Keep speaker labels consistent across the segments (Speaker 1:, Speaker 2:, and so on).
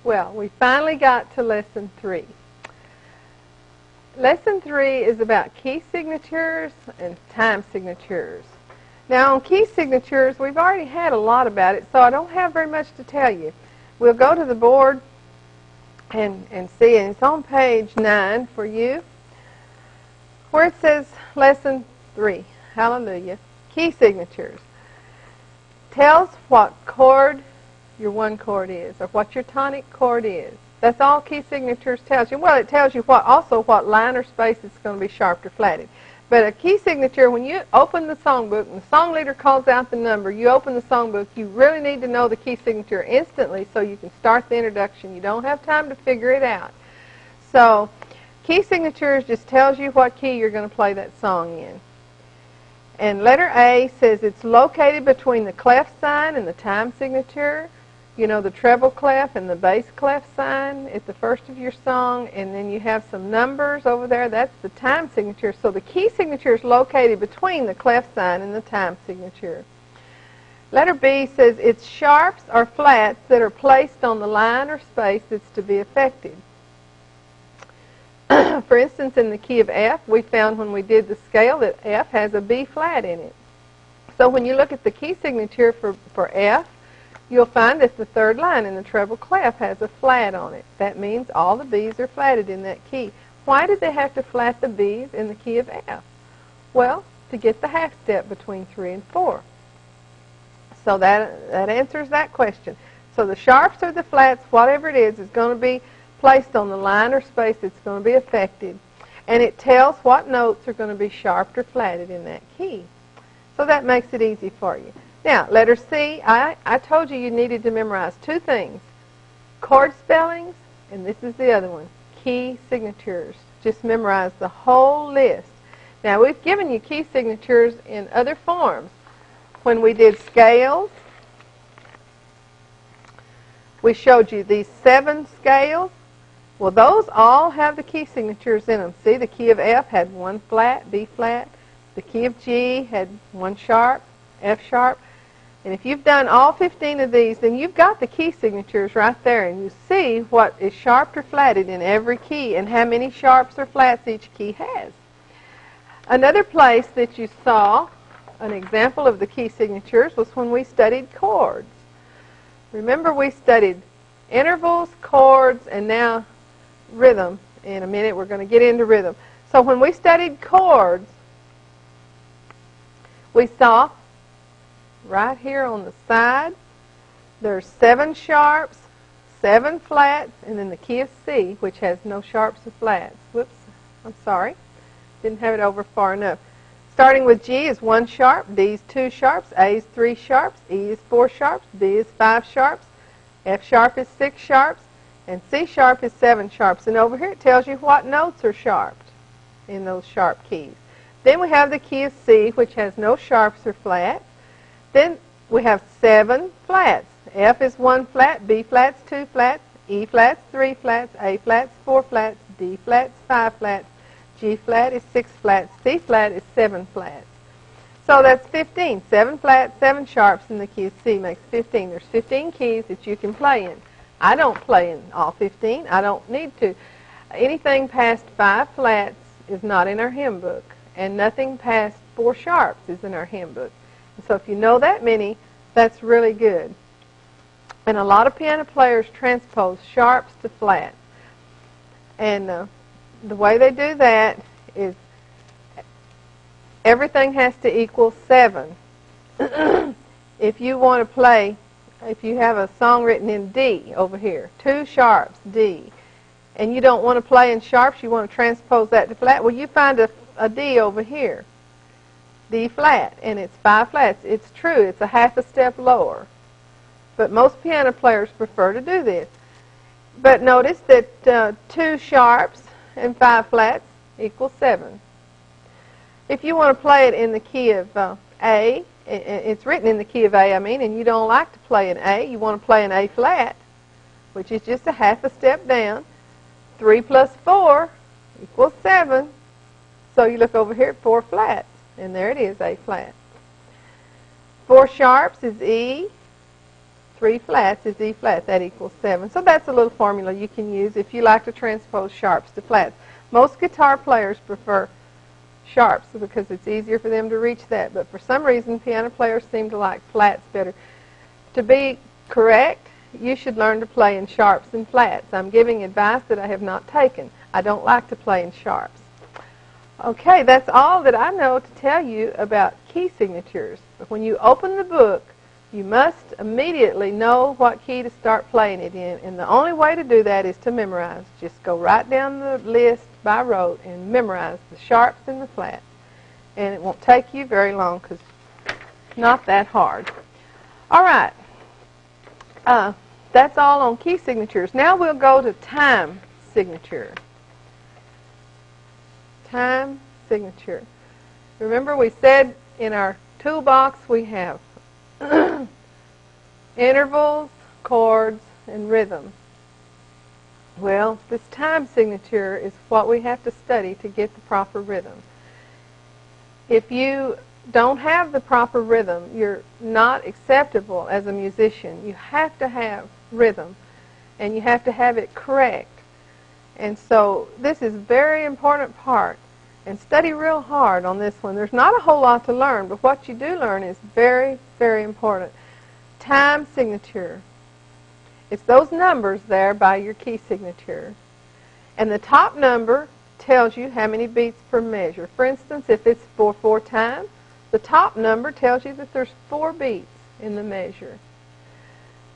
Speaker 1: Well, we finally got to Lesson 3. Lesson 3 is about key signatures and time signatures. Now on key signatures, we've already had a lot about it, so I don't have very much to tell you. We'll go to the board and see, and it's on page 9 for you, where it says Lesson 3. Hallelujah. Key signatures. Tells what chord your one chord is, or what your tonic chord is. That's all key signatures tells you. Well, it tells you also what line or space it's going to be sharped or flatted. But a key signature, when you open the songbook and the song leader calls out the number, you open the songbook, you really need to know the key signature instantly so you can start the introduction. You don't have time to figure it out. So key signatures just tells you what key you're going to play that song in. And letter A says it's located between the clef sign and the time signature. You know, the treble clef and the bass clef sign at the first of your song, and then you have some numbers over there. That's the time signature. So the key signature is located between the clef sign and the time signature. Letter B says it's sharps or flats that are placed on the line or space that's to be affected. For instance, in the key of F, we found when we did the scale that F has a B flat in it. So when you look at the key signature for F, you'll find that the third line in the treble clef has a flat on it. That means all the B's are flatted in that key. Why did they have to flat the B's in the key of F? Well, to get the half step between 3 and 4. So that answers that question. So the sharps or the flats, whatever it is going to be placed on the line or space that's going to be affected. And it tells what notes are going to be sharped or flatted in that key. So that makes it easy for you. Now, letter C, I told you needed to memorize two things. Chord spellings, and this is the other one, key signatures. Just memorize the whole list. Now, we've given you key signatures in other forms. When we did scales, we showed you these 7 scales. Well, those all have the key signatures in them. See, the key of F had 1 flat, B flat. The key of G had 1 sharp, F sharp. And if you've done all 15 of these, then you've got the key signatures right there, and you see what is sharped or flatted in every key and how many sharps or flats each key has. Another place that you saw an example of the key signatures was when we studied chords. Remember, we studied intervals, chords, and now rhythm. In a minute, we're going to get into rhythm. So when we studied chords, we saw right here on the side, there's 7 sharps, 7 flats, and then the key of C, which has no sharps or flats. Whoops, I'm sorry. Didn't have it over far enough. Starting with G is 1 sharp, D is 2 sharps, A is 3 sharps, E is 4 sharps, B is 5 sharps, F sharp is 6 sharps, and C sharp is 7 sharps. And over here it tells you what notes are sharped in those sharp keys. Then we have the key of C, which has no sharps or flats. Then we have 7 flats. F is 1 flat, B flat's 2 flats, E flat's 3 flats, A flat's 4 flats, D flat's 5 flats, G flat is 6 flats, C flat is 7 flats. So that's 15. 7 flats, 7 sharps in the key of C makes 15. There's 15 keys that you can play in. I don't play in all 15. I don't need to. Anything past 5 flats is not in our hymn book, and nothing past 4 sharps is in our hymn book. So if you know that many, that's really good. And a lot of piano players transpose sharps to flats. And the way they do that is everything has to equal 7. If you want to play, if you have a song written in D over here, 2 sharps, D, and you don't want to play in sharps, you want to transpose that to flat, well, you find a D over here. D flat, and it's 5 flats. It's true, it's a half a step lower. But most piano players prefer to do this. But notice that 2 sharps and 5 flats equals 7. If you want to play it in the key of A, it's written in the key of A, and you don't like to play in A, you want to play in A flat, which is just a half a step down. 3 plus 4 equals 7. So you look over here at 4 flats. And there it is, A flat. 4 sharps is E. 3 flats is E flat. That equals 7. So that's a little formula you can use if you like to transpose sharps to flats. Most guitar players prefer sharps because it's easier for them to reach that. But for some reason, piano players seem to like flats better. To be correct, you should learn to play in sharps and flats. I'm giving advice that I have not taken. I don't like to play in sharps. Okay, that's all that I know to tell you about key signatures. When you open the book, you must immediately know what key to start playing it in, and the only way to do that is to memorize. Just go right down the list by rote and memorize the sharps and the flats. And it won't take you very long because it's not that hard. All right. That's all on key signatures. Now we'll go to time signature. Time signature. Remember we said in our toolbox we have intervals, chords, and rhythm. Well, this time signature is what we have to study to get the proper rhythm. If you don't have the proper rhythm, you're not acceptable as a musician. You have to have rhythm, and you have to have it correct. And so this is a very important part. And study real hard on this one. There's not a whole lot to learn, but what you do learn is very, very important. Time signature. It's those numbers there by your key signature. And the top number tells you how many beats per measure. For instance, if it's 4/4 time, the top number tells you that there's 4 beats in the measure.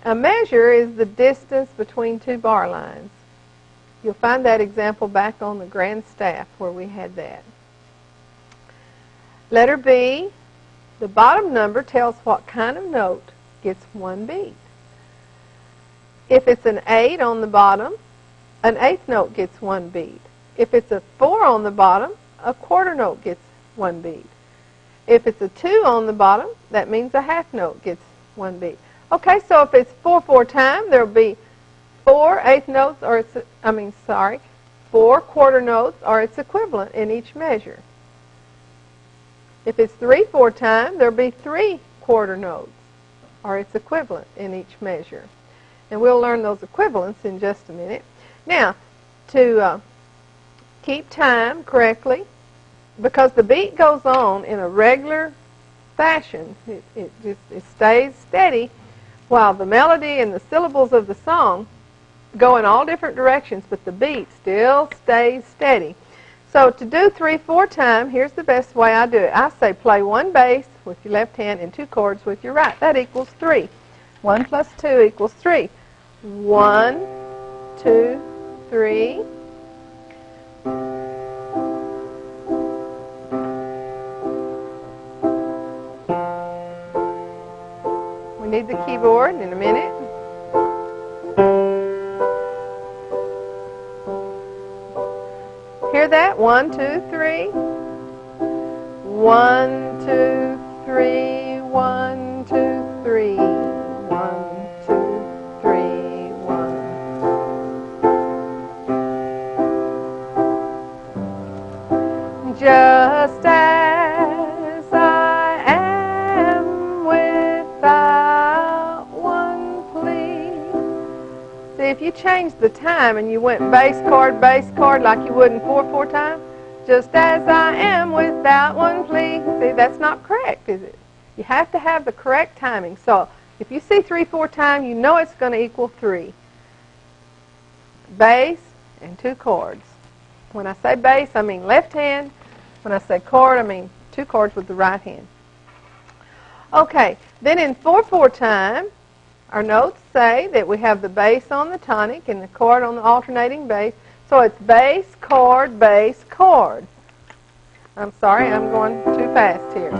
Speaker 1: A measure is the distance between 2 bar lines. You'll find that example back on the grand staff where we had that. Letter B, the bottom number tells what kind of note gets 1 beat. If it's an 8 on the bottom, an 8th note gets 1 beat. If it's a 4 on the bottom, a quarter note gets 1 beat. If it's a 2 on the bottom, that means a half note gets 1 beat. Okay, so if it's 4/4 time, there'll be 4 eighth notes, or 4 quarter notes, or its equivalent in each measure. If it's 3/4 time, there'll be 3 quarter notes, or its equivalent in each measure. And we'll learn those equivalents in just a minute. Now, to keep time correctly, because the beat goes on in a regular fashion, it stays steady, while the melody and the syllables of the song go in all different directions, but the beat still stays steady. So to do 3/4 time, here's the best way I do it. I say play 1 bass with your left hand and 2 chords with your right. That equals 3. 1 plus 2 equals 3. 1, 2, 3. We need the keyboard in a minute. Hear that? 1, 2, 3. 1, 2, 3. 1, 2, 3. 1, 2, 3. 1. Just as I am without one plea. See, if you changed the time and you went bass chord, like you would in 4/4 time, just as I am without one plea. See, that's not correct, is it? You have to have the correct timing. So if you see 3/4 time, you know it's going to equal 3. Bass and 2 chords. When I say bass, I mean left hand. When I say chord, I mean 2 chords with the right hand. Okay, then in 4/4 time, our notes say that we have the bass on the tonic and the chord on the alternating bass. So it's bass, chord, bass, chord. I'm sorry, I'm going too fast here.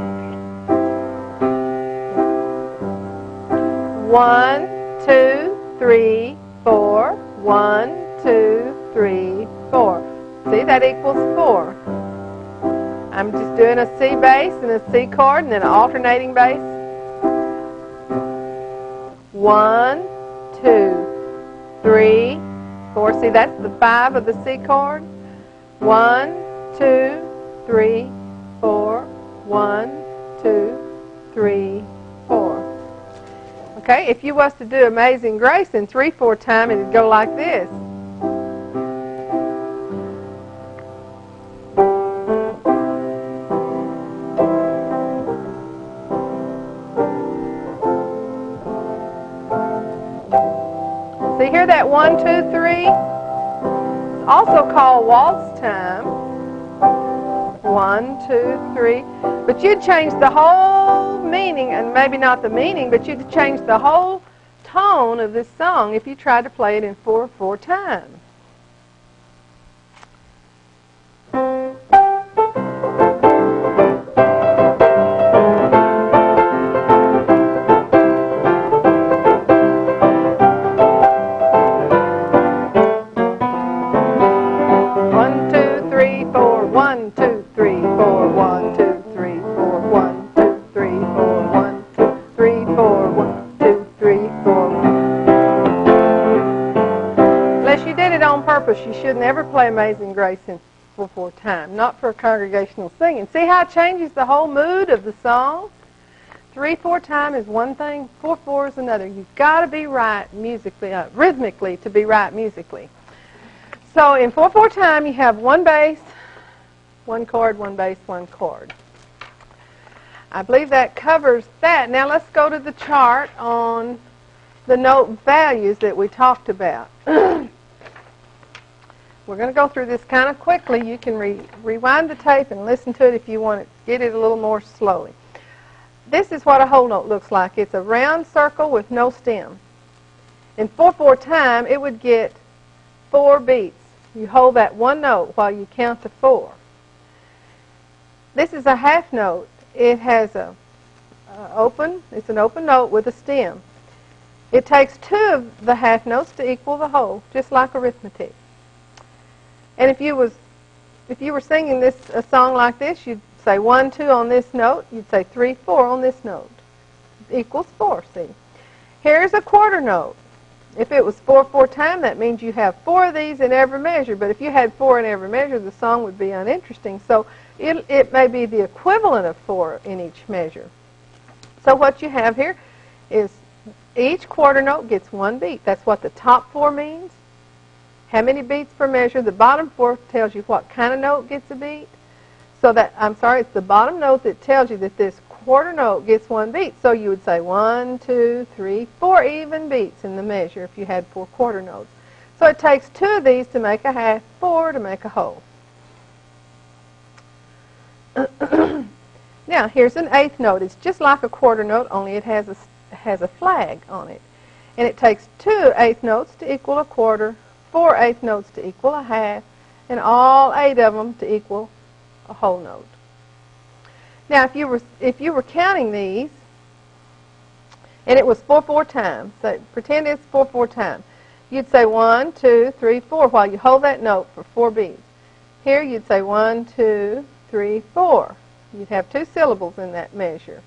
Speaker 1: 1, 2, 3, 4. 1, 2, 3, 4. See, that equals 4. I'm just doing a C bass and a C chord and then an alternating bass. 1, 2, 3, 4. See, that's the 5 of the C chord. 1, 2, 3, 4. 1, 2, 3, 4. Okay, if you was to do Amazing Grace in 3/4 time, it'd go like this. See, hear that 1, 2, 3? Also called waltz time. 1, 2, 3. But you'd change the whole meaning, and maybe not the meaning, but you'd change the whole tone of this song if you tried to play it in 4/4 time. You should never play Amazing Grace in 4/4 time, not for congregational singing. See how it changes the whole mood of the song? 3/4 time is one thing, 4/4 is another. You've got to be right musically, rhythmically to be right musically. So in 4/4 time, you have one bass, one chord, one bass, one chord. I believe that covers that. Now let's go to the chart on the note values that we talked about. We're going to go through this kind of quickly. You can rewind the tape and listen to it if you want to get it a little more slowly. This is what a whole note looks like. It's a round circle with no stem. In 4/4 time, it would get 4 beats. You hold that one note while you count to 4. This is a half note. It has it's an open note with a stem. It takes 2 of the half notes to equal the whole, just like arithmetic. And if you were singing a song like this, you'd say 1, 2 on this note. You'd say 3, 4 on this note. Equals 4, see. Here's a quarter note. If it was 4/4 time, that means you have 4 of these in every measure. But if you had 4 in every measure, the song would be uninteresting. So it may be the equivalent of 4 in each measure. So what you have here is each quarter note gets 1 beat. That's what the top 4 means. How many beats per measure? The bottom 4 tells you what kind of note gets a beat. So that, it's the bottom note that tells you that this quarter note gets 1 beat. So you would say 1, 2, 3, 4 even beats in the measure if you had 4 quarter notes. So it takes 2 of these to make a half, 4 to make a whole. Now here's an eighth note. It's just like a quarter note, only it has a flag on it. And it takes 2 eighth notes to equal a quarter, 4 eighth notes to equal a half, and all 8 of them to equal a whole note. Now, if you were counting these, and it was 4/4 time, so pretend it's 4/4 time, you'd say 1, 2, 3, 4 while you hold that note for 4 beats. Here you'd say 1, 2, 3, 4. You'd have 2 syllables in that measure.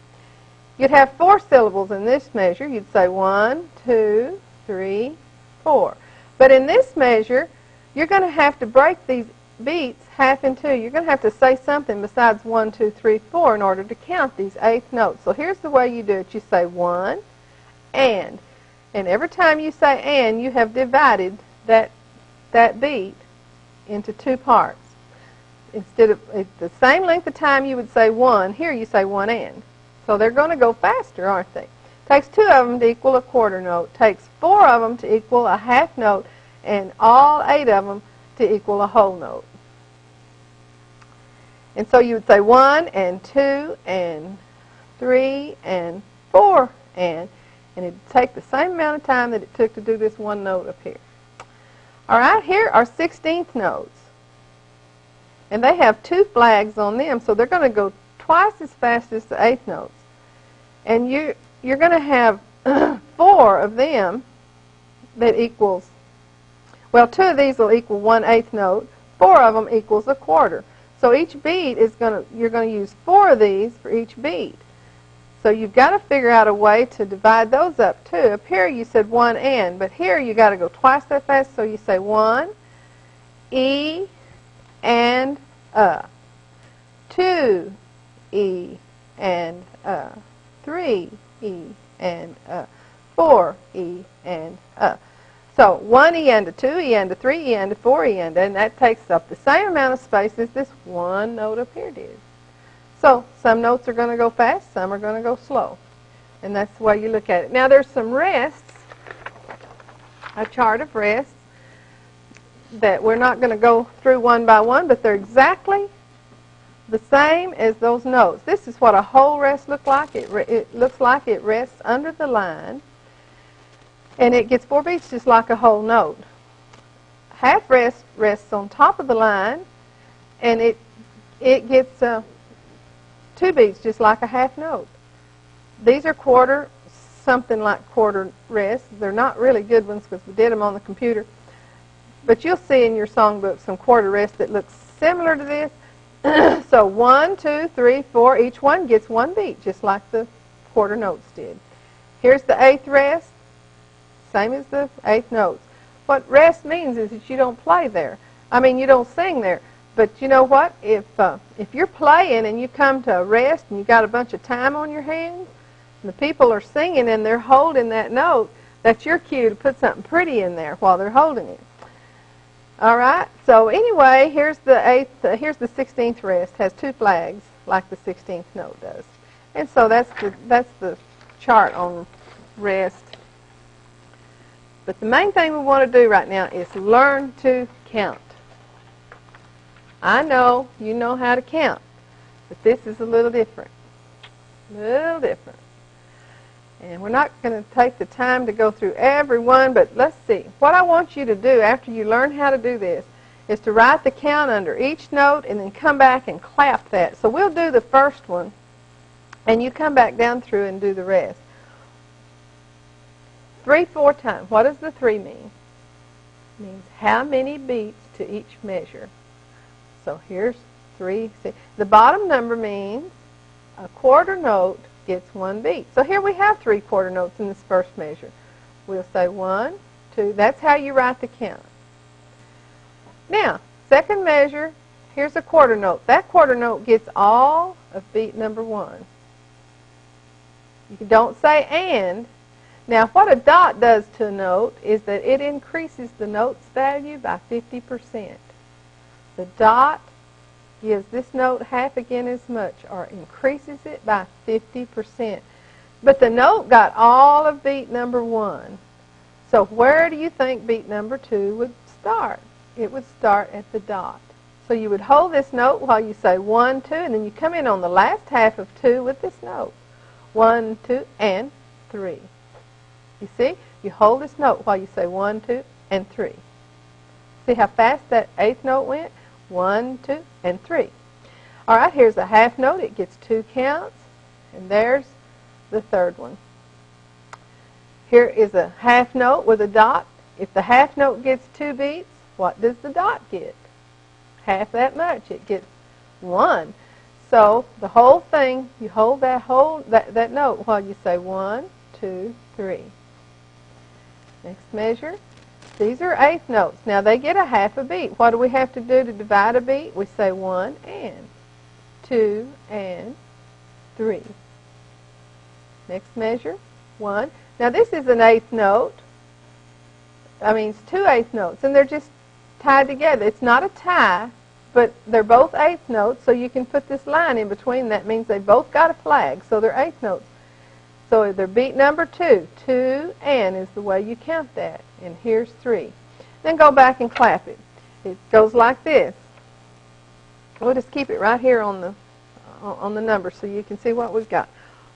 Speaker 1: You'd have 4 syllables in this measure. You'd say 1, 2, 3, 4. But in this measure, you're going to have to break these beats half in 2. You're going to have to say something besides 1, 2, 3, 4 in order to count these eighth notes. So here's the way you do it. You say 1, and every time you say and, you have divided that beat into 2 parts. Instead of the same length of time you would say 1, here you say 1 and. So they're going to go faster, aren't they? Takes 2 of them to equal a quarter note. Takes 4 of them to equal a half note, and all 8 of them to equal a whole note. And so you would say 1 and 2 and 3 and 4 and it would take the same amount of time that it took to do this one note up here. All right, here are 16th notes. And they have 2 flags on them, so they're going to go twice as fast as the 8th notes. And you're going to have 4 of them that equals, well, 2 of these will equal 1/8 note. 4 of them equals a quarter. So each beat you're going to use 4 of these for each beat. So you've got to figure out a way to divide those up too. Up here you said 1 and, but here you got to go twice that fast. So you say 1, E, and 2, E, and 3, E, and 4, E, and A. So 1 E and a 2 E and a 3 E and a 4 E and a, and that takes up the same amount of space as this one note up here did. So some notes are going to go fast, some are going to go slow. And that's the way you look at it. Now there's some rests, a chart of rests, that we're not going to go through one by one, but they're exactly the same as those notes. This is what a whole rest looks like. It looks like it rests under the line, and it gets 4 beats just like a whole note. Half rest rests on top of the line, and it gets 2 beats just like a half note. These are quarter, something like quarter rests. They're not really good ones because we did them on the computer. But you'll see in your songbook some quarter rests that look similar to this. So 1, 2, 3, 4, each one gets 1 beat, just like the quarter notes did. Here's the 8th rest, same as the 8th notes. What rest means is that you don't play there. I mean, you don't sing there. But you know what? If you're playing and you come to a rest and you got a bunch of time on your hands, and the people are singing and they're holding that note, that's your cue to put something pretty in there while they're holding it. All right. So anyway, here's the 8th. Here's the 16th rest. Has 2 flags like the 16th note does. And so that's the chart on rest. But the main thing we want to do right now is learn to count. I know you know how to count, but this is a little different. A little different. And we're not going to take the time to go through every one, but let's see. What I want you to do after you learn how to do this is to write the count under each note and then come back and clap that. So we'll do the first one, and you come back down through and do the rest. 3 4 times. What does the 3 mean? It means how many beats to each measure. So here's 3. The bottom number means a quarter note gets 1 beat. So here we have 3 quarter notes in this first measure. We'll say 1, 2. That's how you write the count. Now, second measure, here's a quarter note. That quarter note gets all of beat number 1. You don't say and. Now, what a dot does to a note is that it increases the note's value by 50%. The dot gives this note half again as much, or increases it by 50%. But the note got all of beat number 1. So where do you think beat number 2 would start? It would start at the dot. So you would hold this note while you say 1, 2, and then you come in on the last half of 2 with this note. 1, 2, and 3. You see? You hold this note while you say 1, 2, and 3. See how fast that 8th note went? 1, 2, and 3. All right, here's a half note. It gets 2 counts, and there's the third one. Here is a half note with a dot. If the half note gets 2 beats, what does the dot get? Half that much. It gets 1. So the whole thing, you hold that note while you say 1, 2, 3. Next measure. These are 8th notes. Now they get a half a beat. What do we have to do to divide a beat? We say 1 and 2 and 3. Next measure, 1. Now this is an 8th note. I mean, it's 2 8th notes, and they're just tied together. It's not a tie, but they're both 8th notes, so you can put this line in between. That means they both got a flag, so they're 8th notes. So they're beat number 2. 2 and is the way you count that. And here's 3. Then go back and clap it. It goes like this. We'll just keep it right here on the number so you can see what we've got.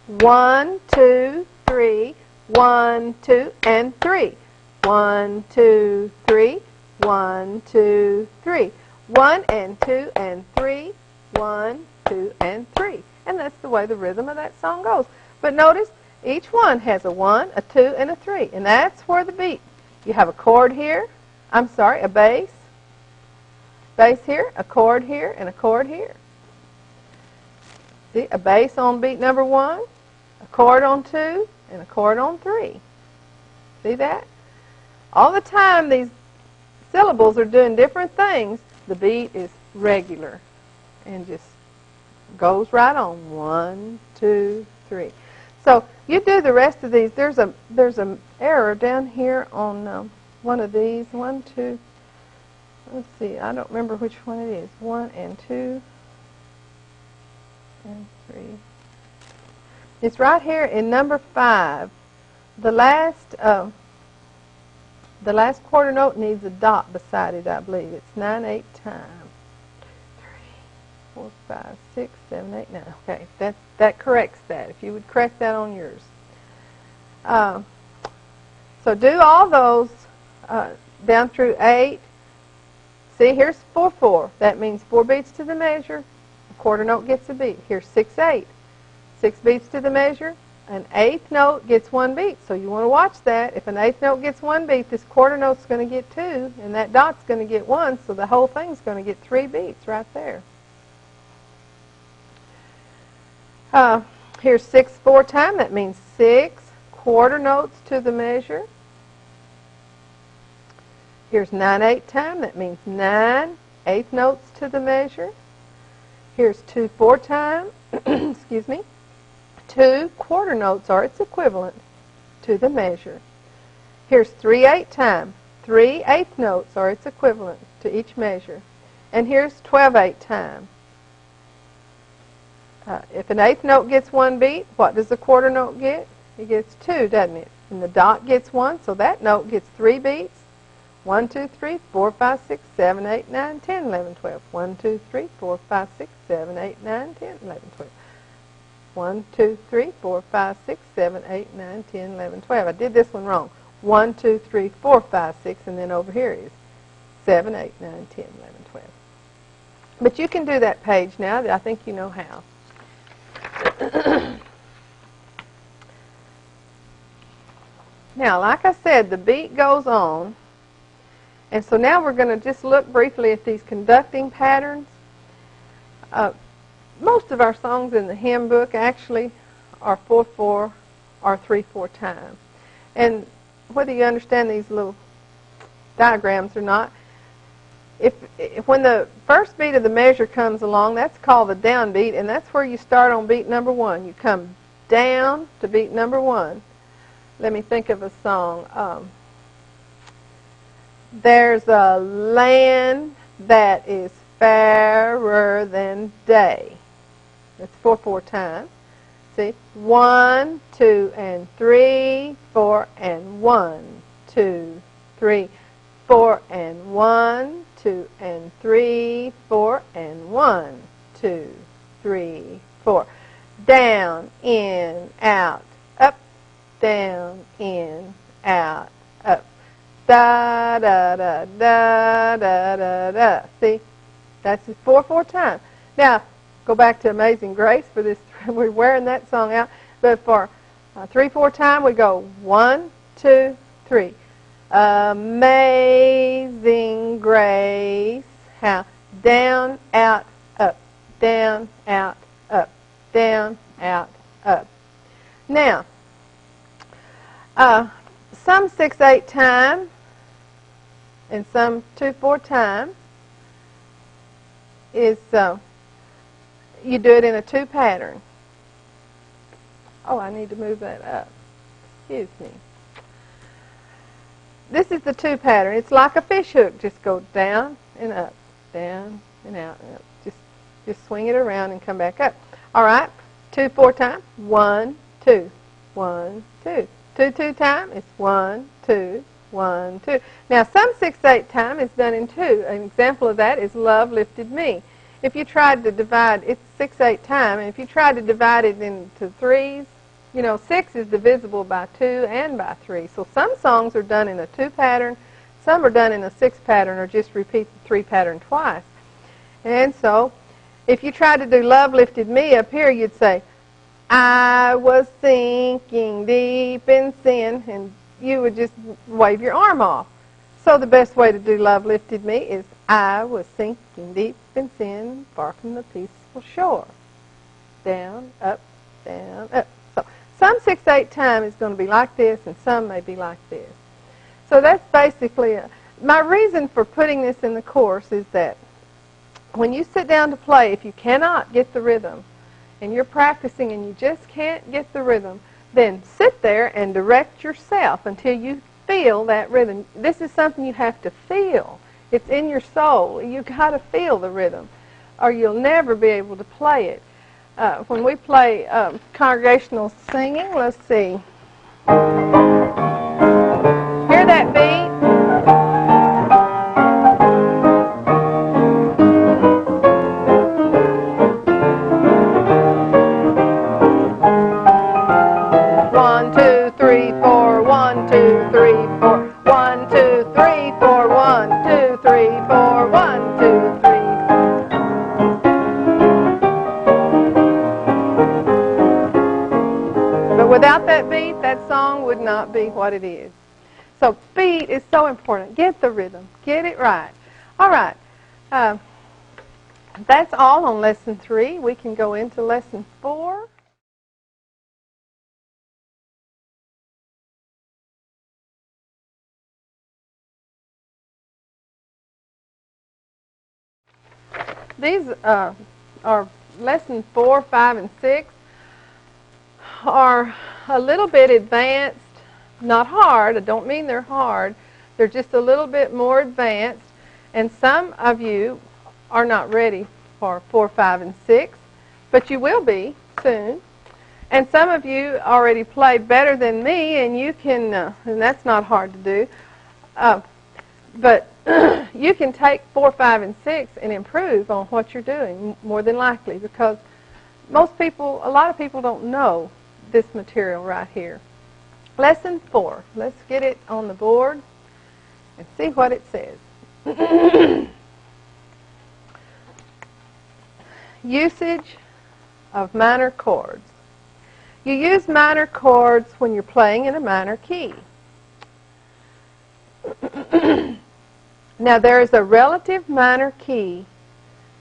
Speaker 1: 1, 2, 3, 1, 2, and 3. 1, 2, 3, 1, 2, 3. 1 and 2 and 3, 1, 2, and 3. And that's the way the rhythm of that song goes. But notice, each one has a 1, a 2, and a 3. And that's where the beat. You have a chord here. I'm sorry, a bass. Bass here, a chord here, and a chord here. See, a bass on beat number 1, a chord on 2, and a chord on 3. See that? All the time these syllables are doing different things, the beat is regular and just goes right on. 1, 2, 3. So you do the rest of these. There's a error down here on one of these. 1, 2. Let's see. I don't remember which one it is. 1 and 2 and 3. It's right here in number 5. The last quarter note needs a dot beside it, I believe. It's 9, 8 times. 3, 4, 5, 6, 7, 8, 9. Okay, that corrects that. If you would correct that on yours. So do all those down through 8. See, here's 4, 4. That means 4 beats to the measure. A quarter note gets a beat. Here's 6, 8. 6 beats to the measure. An eighth note gets 1 beat. So you want to watch that. If an eighth note gets 1 beat, this quarter note's going to get 2, and that dot's going to get 1, so the whole thing's going to get 3 beats right there. Here's 6, 4 time. That means 6 quarter notes to the measure. Here's 9, 8 time. That means 9 eighth notes to the measure. Here's 2, 4 time. Excuse me. 2 quarter notes are its equivalent to the measure. Here's 3, 8 time. 3 eighth notes are its equivalent to each measure. And here's 12, 8 time. If an eighth note gets 1 beat, what does the quarter note get? It gets 2, doesn't it? And the dot gets 1, so that note gets 3 beats. 1, 2, 3, 4, 5, 6, 7, 8, 9, 10, 11, 12. 1, 2, 3, 4, 5, 6, 7, 8, 9, 10, 11, 12. 1, 2, 3, 4, 5, 6, 7, 8, 9, 10, 11, 12. I did this one wrong. 1, 2, 3, 4, 5, 6, and then over here is 7, 8, 9, 10, 11, 12. But you can do that page now. I think you know how. Now, like I said, the beat goes on. And so now we're going to just look briefly at these conducting patterns. Most of our songs in the hymn book actually are 4/4 or 3/4 time. And whether you understand these little diagrams or not, when the first beat of the measure comes along, that's called the downbeat, and that's where you start on beat number 1. You come down to beat number 1. Let me think of a song. There's a land that is fairer than day. That's 4/4 time. See? 1, 2, and 3, 4, and 1, 2, 3, 4, and 1, 2, and 3, 4, and 1, 2, 3, 4. Down, in, out, up, down, in, out, up. Da, da, da, da, da, da, da. See? That's 4/4 time. Now, go back to Amazing Grace for this. We're wearing that song out. But for 3/4 time, we go 1, 2, 3. Amazing grace, how down, out, up, down, out, up, down, out, up. Now, some 6/8 time and some 2/4 time is you do it in a 2 pattern. Oh, I need to move that up. Excuse me. This is the 2 pattern. It's like a fish hook. Just go down and up, down and out, and up. Just swing it around and come back up. All right. 2/4 time. 1, 2, 1, 2. 2/2 time. It's 1, 2, 1, 2. Now, some 6/8 time is done in 2. An example of that is Love Lifted Me. If you tried to divide, it's 6/8 time, and if you tried to divide it into 3s, you know, 6 is divisible by 2 and by 3. So some songs are done in a 2 pattern, some are done in a 6 pattern, or just repeat the 3 pattern twice. And so, if you tried to do Love Lifted Me up here, you'd say, I was sinking deep in sin, and you would just wave your arm off. So the best way to do Love Lifted Me is, I was sinking deep in sin, far from the peaceful shore. Down, up, down, up. So some 6/8 time is going to be like this, and some may be like this. So that's basically my reason for putting this in the course is that when you sit down to play, if you cannot get the rhythm, and you're practicing and you just can't get the rhythm, then sit there and direct yourself until you feel that rhythm. This is something you have to feel. It's in your soul. You've got to feel the rhythm, or you'll never be able to play it. When we play congregational singing, let's see. Hear that beat? One, two, three, four. 1, 2, 3, 4. 1, 2, 3, 4. 1, 2, 3, 4. 1, 2, 3. But without that beat, that song would not be what it is. So beat is so important. Get the rhythm. Get it right. All right. That's all on Lesson 3. We can go into Lesson 4. These are Lesson 4, 5, and 6 are a little bit advanced, not hard. I don't mean they're hard. They're just a little bit more advanced. And some of you are not ready for 4, 5, and 6, but you will be soon. And some of you already play better than me, and you can, and that's not hard to do. But you can take 4, 5, and 6 and improve on what you're doing, more than likely, because most people, a lot of people don't know this material right here. Lesson 4. Let's get it on the board and see what it says. Usage of minor chords. You use minor chords when you're playing in a minor key. Now, there is a relative minor key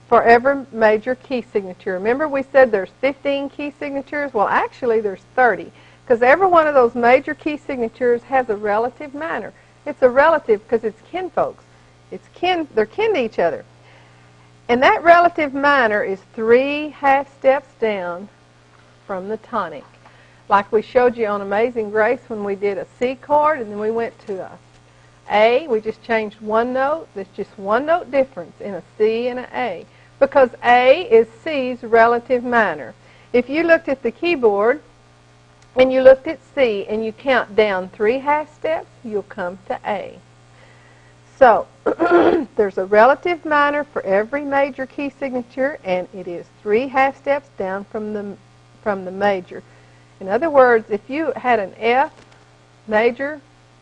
Speaker 1: for every major key signature. Remember we said there's 15 key signatures? Well, actually there's 30, because every one of those major key signatures has a relative minor. It's a relative because it's kinfolks. They're kin to each other. And that relative minor is 3 half steps down from the tonic. Like we showed you on Amazing Grace when we did a C chord and then we went to a A. We just changed one note. There's just one note difference in a C and an A, because A is C's relative minor. If you looked at the keyboard and you looked at C and you count down 3 half steps, you'll come to A. So there's a relative minor for every major key signature, and it is 3 half steps down from the major. In other words, if you had an F major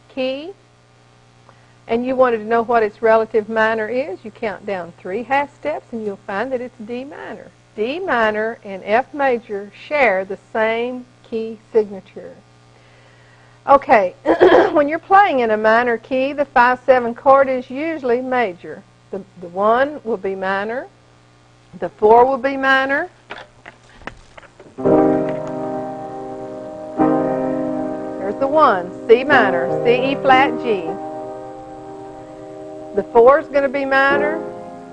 Speaker 1: key and you wanted to know what its relative minor is, you count down 3 half steps and you'll find that it's D minor. D minor and F major share the same key signature. Okay, when you're playing in a minor key, the 5-7 chord is usually major. The 1 will be minor. The 4 will be minor. There's the 1, C minor, C, E flat, G. The 4 is going to be minor,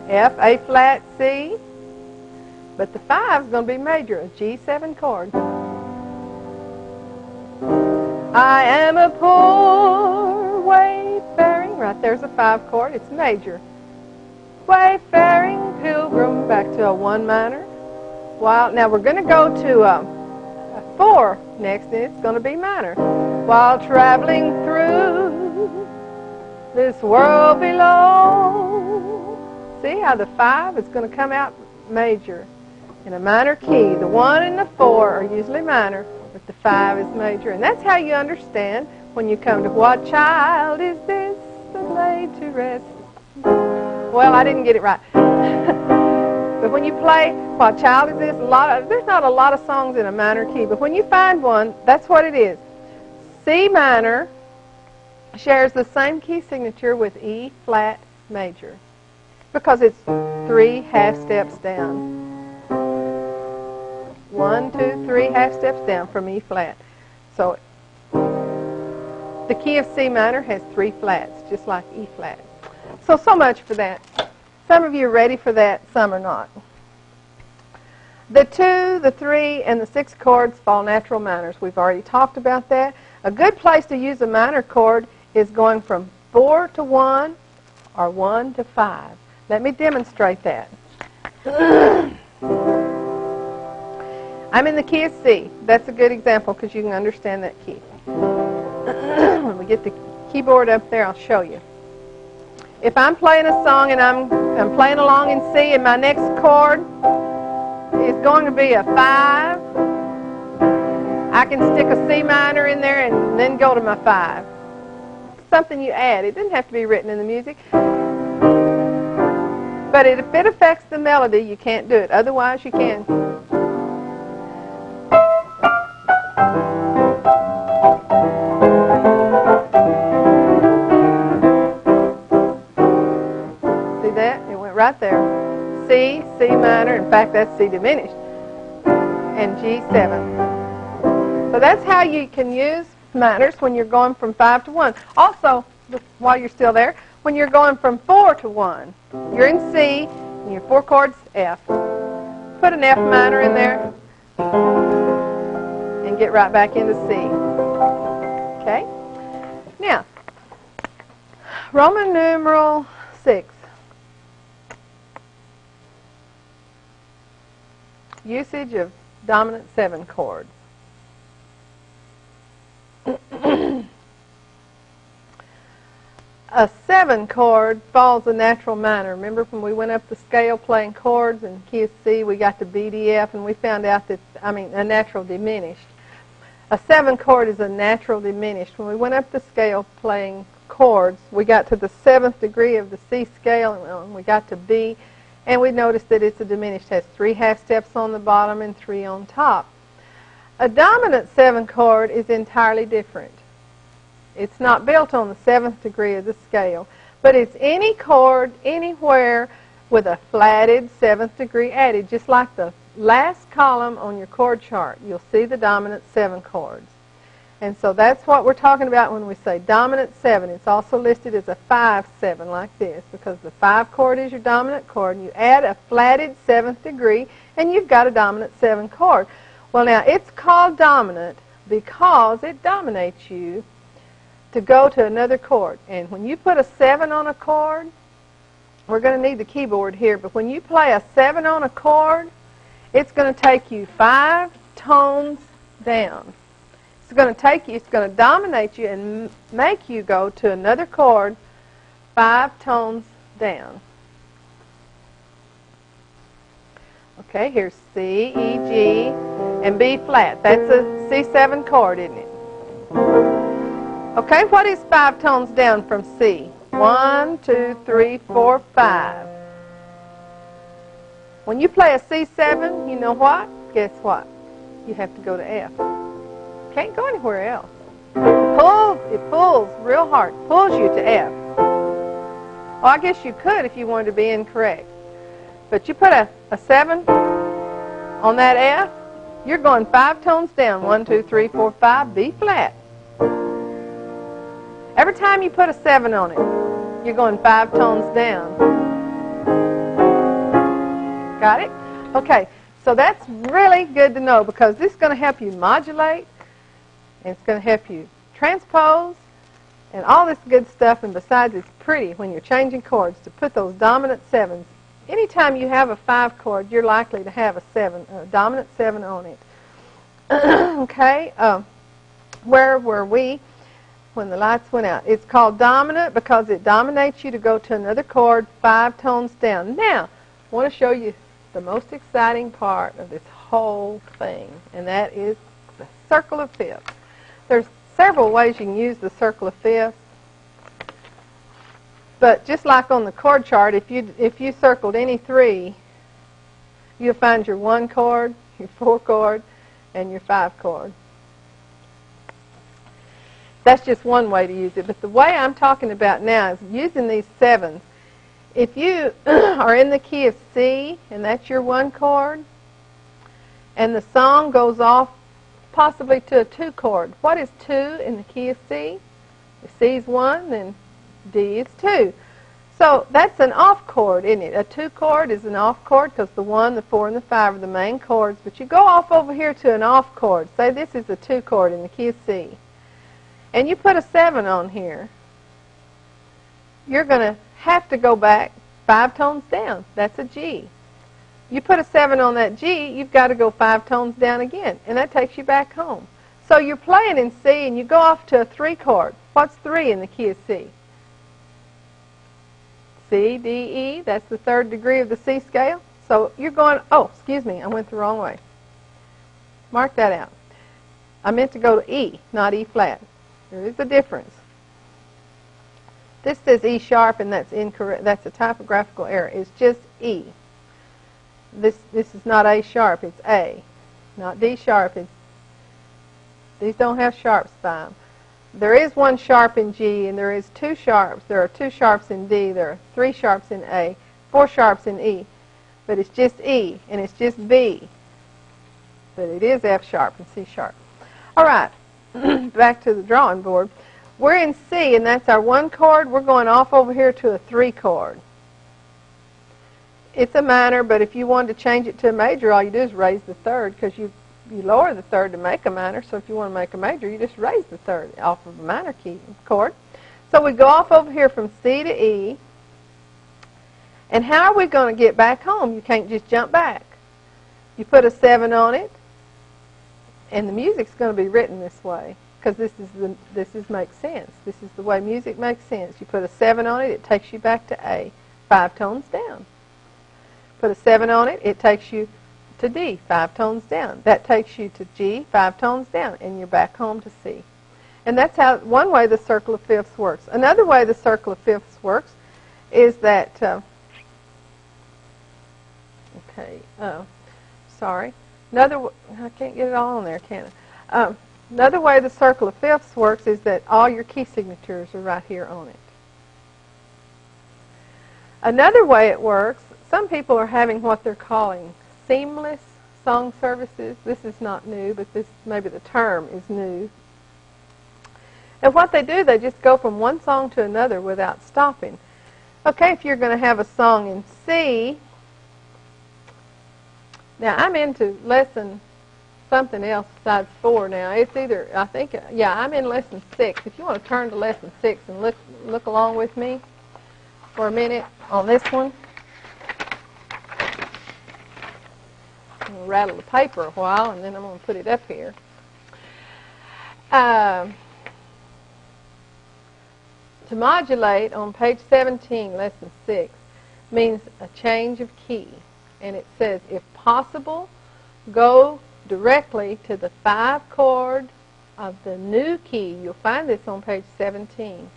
Speaker 1: F, A flat, C. But the 5 is going to be major, a G7 chord. I am a poor wayfaring. Right there's a 5 chord. It's major. Wayfaring pilgrim, back to a 1 minor. Now we're going to go to a 4 next, and it's going to be minor. While traveling through this world below. See how the 5 is going to come out major in a minor key. The 1 and the 4 are usually minor, but the 5 is major. And that's how you understand when you come to what child is this that laid to rest. Well, I didn't get it right. But when you play what child is this, there's not a lot of songs in a minor key, but when you find one, that's what it is. C minor shares the same key signature with E flat major because it's 3 half steps down. 1, 2, 3 half steps down from E flat. So the key of C minor has 3 flats, just like E flat. So much for that. Some of you are ready for that, some are not. The 2, the 3, and the 6 chords fall natural minors. We've already talked about that. A good place to use a minor chord is going from 4 to 1 or 1 to 5. Let me demonstrate that. I'm in the key of C. That's a good example because you can understand that key. When we get the keyboard up there, I'll show you. If I'm playing a song and I'm playing along in C and my next chord is going to be a 5, I can stick a C minor in there and then go to my 5. It's something you add. It doesn't have to be written in the music. But if it affects the melody, you can't do it. Otherwise, you can. See that? It went right there. C, C minor. In fact, that's C diminished. And G7. So that's how you can use minors when you're going from 5 to 1. Also, while you're still there, when you're going from 4 to 1, you're in C, and your 4 chord's F. Put an F minor in there, and get right back into C. Okay? Now, Roman numeral 6. Usage of dominant 7 chords. A 7 chord falls a natural minor. Remember when we went up the scale playing chords in key of C, we got to B, D, F, and we found out that, a natural diminished. A 7 chord is a natural diminished. When we went up the scale playing chords, we got to the 7th degree of the C scale, and we got to B, and we noticed that it's a diminished. It has 3 half steps on the bottom and 3 on top. A dominant 7 chord is entirely different. It's not built on the 7th degree of the scale, but it's any chord, anywhere, with a flatted 7th degree added, just like the last column on your chord chart. You'll see the dominant 7 chords. And so that's what we're talking about when we say dominant 7. It's also listed as a 5-7 like this, because the 5 chord is your dominant chord, and you add a flatted 7th degree, and you've got a dominant 7 chord. Well, now, it's called dominant because it dominates you to go to another chord. And when you put a 7 on a chord, we're going to need the keyboard here, but when you play a 7 on a chord, it's going to take you 5 tones down. It's going to dominate you and make you go to another chord 5 tones down. Okay, here's C, E, G, and B flat. That's a C7 chord, isn't it? Okay, what is 5 tones down from C? 1, 2, 3, 4, 5. When you play a C7, you know what? Guess what? You have to go to F. Can't go anywhere else. It pulls real hard. Pulls you to F. Well, I guess you could if you wanted to be incorrect. But you put a 7 on that F, you're going 5 tones down. 1, 2, 3, 4, 5, B flat. Every time you put a 7 on it, you're going 5 tones down. Got it? Okay, so that's really good to know because this is going to help you modulate, and it's going to help you transpose, and all this good stuff, and besides it's pretty when you're changing chords to put those dominant 7s. Anytime you have a 5 chord, you're likely to have a dominant 7 on it. Okay, where were we when the lights went out? It's called dominant because it dominates you to go to another chord 5 tones down. Now, I want to show you the most exciting part of this whole thing, and that is the circle of fifths. There's several ways you can use the circle of fifths, but just like on the chord chart, if you circled any 3, you'll find your 1 chord, your 4 chord, and your 5 chord. That's just one way to use it, but the way I'm talking about now is using these 7s. If you are in the key of C, and that's your 1 chord, and the song goes off possibly to a 2 chord. What is 2 in the key of C? If C is 1, then D is 2. So that's an off chord, isn't it? A 2 chord is an off chord because the 1, the 4, and the 5 are the main chords. But you go off over here to an off chord. Say this is a 2 chord in the key of C. And you put a 7 on here. You're going to have to go back 5 tones down. That's a G. You put a 7 on that G, you've got to go 5 tones down again. And that takes you back home. So you're playing in C and you go off to a 3 chord. What's 3 in the key of C? C, D, E. That's the 3rd degree of the C scale. So you're going, oh, excuse me, I went the wrong way. Mark that out. I meant to go to E, not E flat. There is a difference. This says E sharp, and that's incorrect. That's a typographical error. It's just E. This is not A sharp. It's A, not D sharp. These don't have sharps by them. There is 1 sharp in G, and there is 2 sharps. There are 2 sharps in D. There are 3 sharps in A, 4 sharps in E. But it's just E, and it's just B. But it is F sharp and C sharp. All right, back to the drawing board. We're in C, and that's our 1 chord. We're going off over here to a 3 chord. It's a minor, but if you wanted to change it to a major, all you do is raise the 3rd, because you lower the 3rd to make a minor. So if you want to make a major, you just raise the 3rd off of a minor key chord. So we go off over here from C to E. And how are we going to get back home? You can't just jump back. You put a 7 on it, and the music's going to be written this way, because this makes sense. This is the way music makes sense. You put a 7 on it, it takes you back to A, 5 tones down. Put a 7 on it, it takes you to D, 5 tones down. That takes you to G, 5 tones down, and you're back home to C. And that's how one way the circle of fifths works. Another way the circle of fifths works is that, sorry. I can't get it all on there, can I? Another way the circle of fifths works is that all your key signatures are right here on it. Another way it works, some people are having what they're calling seamless song services. This is not new, but maybe the term is new. And what they do, they just go from one song to another without stopping. Okay, if you're going to have a song in C, now I'm into lesson something else besides 4 now. It's either, I'm in lesson 6. If you want to turn to lesson 6 and look along with me for a minute on this one. I'm going to rattle the paper a while, and then I'm going to put it up here. To modulate on page 17, lesson 6, means a change of key. And it says, if possible, go directly to the 5 chord of the new key. You'll find this on page 17.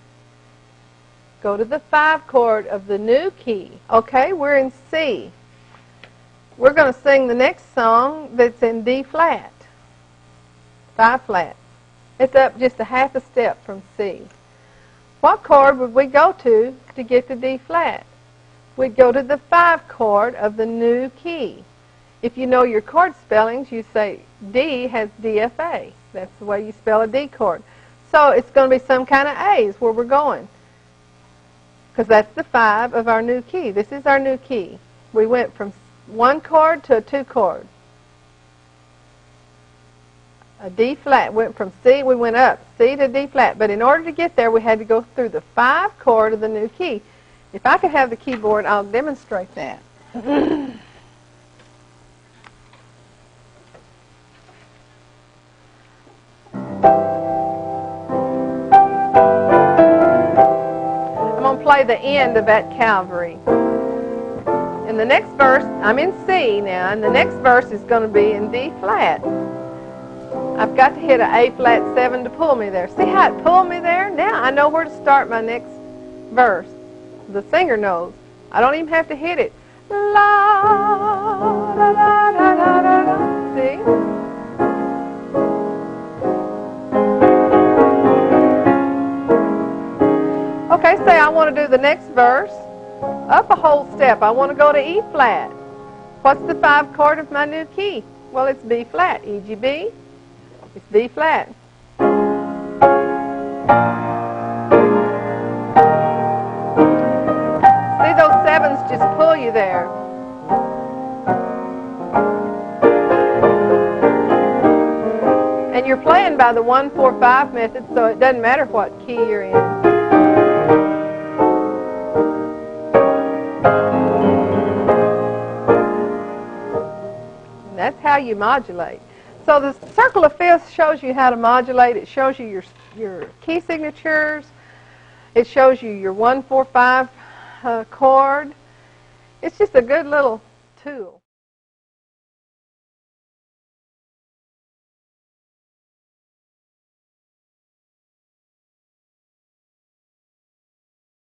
Speaker 1: Go to the 5 chord of the new key. Okay, we're in C. We're going to sing the next song that's in D flat, 5 flat. It's up just a half a step from C. What chord would we go to get to D flat? We'd go to the 5 chord of the new key. If you know your chord spellings, you say D has DFA. That's the way you spell a D chord. So it's going to be some kind of A's where we're going, because that's the 5 of our new key. This is our new key. We went from 1 chord to a 2 chord. A D flat went from C, we went up, C to D flat. But in order to get there, we had to go through the 5 chord of the new key. If I could have the keyboard, I'll demonstrate that. I'm going to play the end of that Calvary. In the next verse, I'm in C now, and the next verse is going to be in D flat. I've got to hit an A flat 7 to pull me there. See how it pulled me there? Now I know where to start my next verse. The singer knows. I don't even have to hit it. La, la, la, la, la, la, la. See? Okay, say I want to do the next verse. Up a whole step. I want to go to E flat. What's the 5 chord of my new key? Well, it's B flat. E, G, B. It's B flat. And you're playing by the 1-4-5 method, so it doesn't matter what key you're in. And that's how you modulate. So the circle of fifths shows you how to modulate. It shows you your key signatures. It shows you your 1-4-5 chord. It's just a good little tool.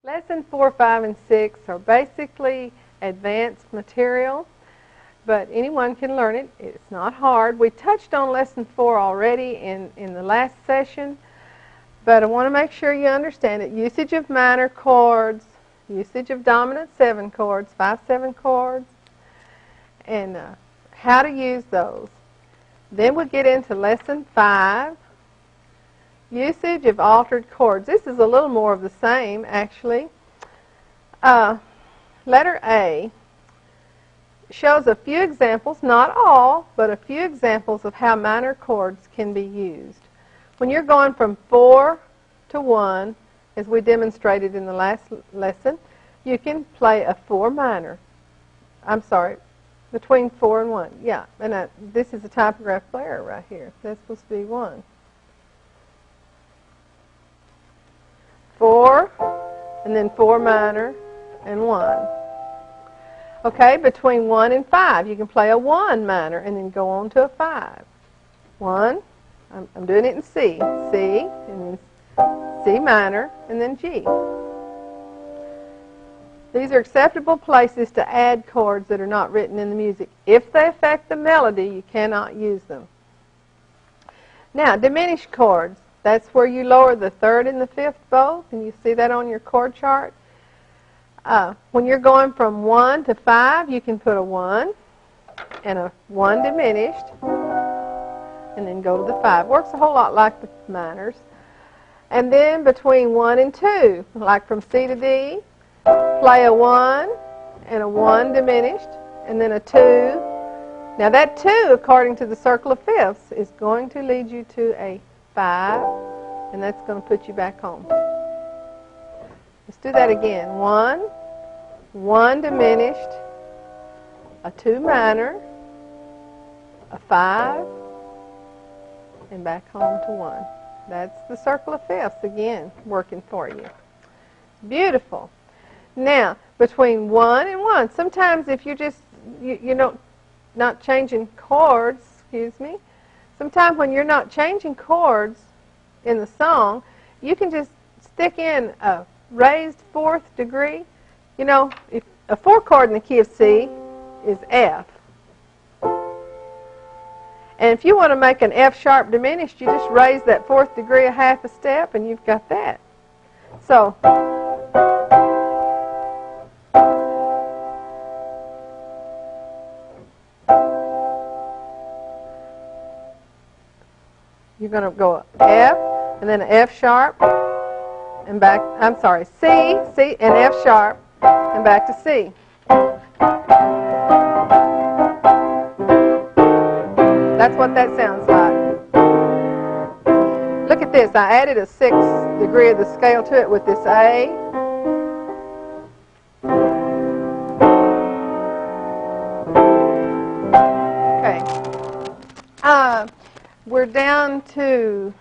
Speaker 1: Lesson 4, 5, and 6 are basically advanced material, but anyone can learn it. It's not hard. We touched on Lesson 4 already in the last session, but I want to make sure you understand it. Usage of minor chords, usage of dominant 7 chords, 5-7 chords, and how to use those. Then we'll get into Lesson 5. Usage of altered chords. This is a little more of the same, actually. Letter A shows a few examples, not all, but a few examples of how minor chords can be used. When you're going from 4 to 1, as we demonstrated in the last lesson, you can play a 4 minor. I'm sorry, between 4 and 1. Yeah, and this is a typographical error right here. That's supposed to be 1. 4, and then 4 minor, and 1. Okay, between 1 and 5, you can play a 1 minor and then go on to a 5. 1, I'm doing it in C, C, and then C minor, and then G. These are acceptable places to add chords that are not written in the music. If they affect the melody, you cannot use them. Now, diminished chords. That's where you lower the 3rd and the 5th bow. Can you see that on your chord chart? When you're going from 1 to 5, you can put a 1 and a 1 diminished, and then go to the 5. Works a whole lot like the minors. And then between 1 and 2, like from C to D, play a 1 and a 1 diminished, and then a 2. Now that 2, according to the circle of fifths, is going to lead you to a 5, and that's going to put you back home. Let's do that again. 1, 1 diminished, a 2 minor, a 5, and back home to 1. That's the circle of fifths again, working for you. Beautiful. Now, between 1 and 1, sometimes if you're just, you know, not changing chords, sometimes when you're not changing chords in the song, you can just stick in a raised 4th degree. You know, if a 4 chord in the key of C is F. And if you want to make an F sharp diminished, you just raise that 4th degree a half a step and you've got that. So, you're going to go F, and then an F sharp, and back, I'm sorry, C, C, and F sharp, and back to C. That's what that sounds like. Look at this. I added a 6th degree of the scale to it with this A. Okay. We're down to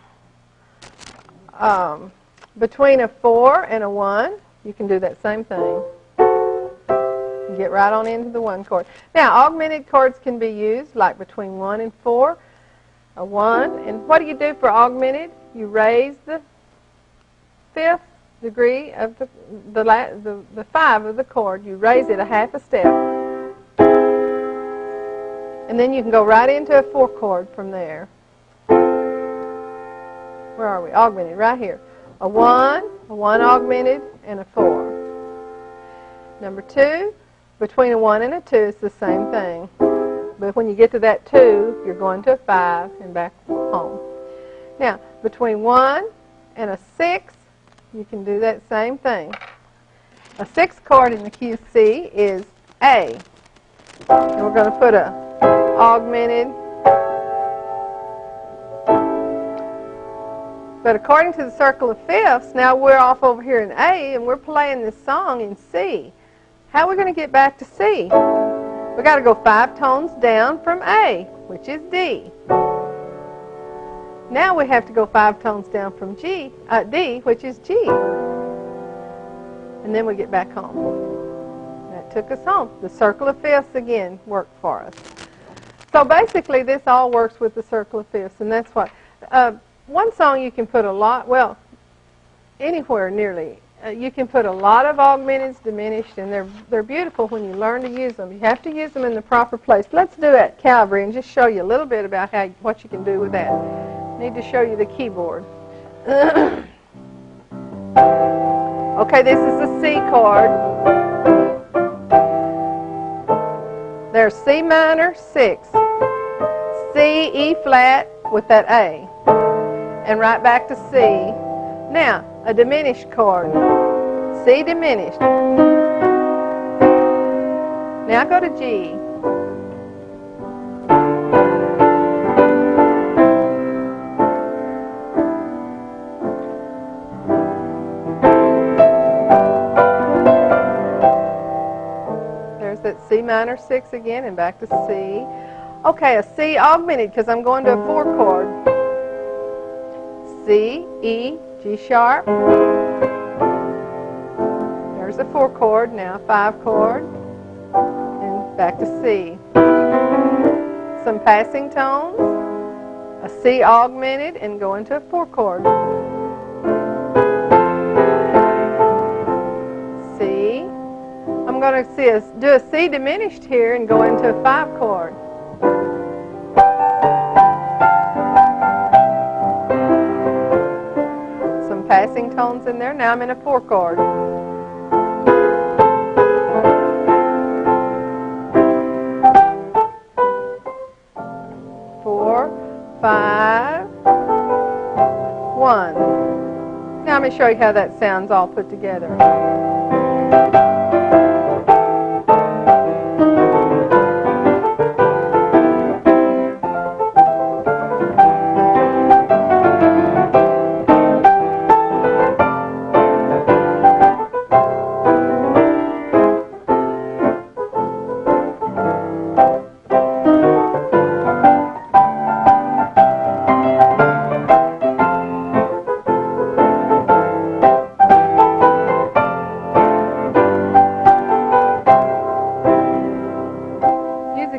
Speaker 1: between a 4 and a 1. You can do that same thing. You get right on into the 1 chord. Now, augmented chords can be used, like between 1 and 4, a 1. And what do you do for augmented? You raise the 5th degree of the 5 of the chord. You raise it a half a step. And then you can go right into a 4 chord from there. Where are we? Augmented, right here. A 1 augmented, and a 4. Number 2, between a 1 and a 2, it's the same thing. But when you get to that 2, you're going to a 5 and back home. Now, between 1 and a 6, you can do that same thing. A 6th chord in the key of C is A. And we're going to put a augmented But according to the circle of fifths, now we're off over here in A, and we're playing this song in C. How are we going to get back to C? We've got to go 5 tones down from A, which is D. Now we have to go 5 tones down from D, which is G. And then we get back home. That took us home. The circle of fifths, again, worked for us. So basically, this all works with the circle of fifths, and that's what... one song you can put a lot, well, anywhere nearly, you can put a lot of augmenteds, diminished, and they're beautiful when you learn to use them. You have to use them in the proper place. Let's do it, Calvary, and just show you a little bit about what you can do with that. I need to show you the keyboard. Okay, this is the C chord. There's C minor, 6. C, E flat with that A. And right back to C. Now, a diminished chord. C diminished. Now go to G. There's that C minor 6 again and back to C. Okay, a C augmented because I'm going to a 4 chord. C, E, G sharp. There's a 4 chord, now 5 chord, and back to C. Some passing tones, a C augmented, and go into a 4 chord. C. I'm going to do a C diminished here and go into a 5 chord. Passing tones in there. Now I'm in a 4 chord. 4, 5, 1. Now let me show you how that sounds all put together.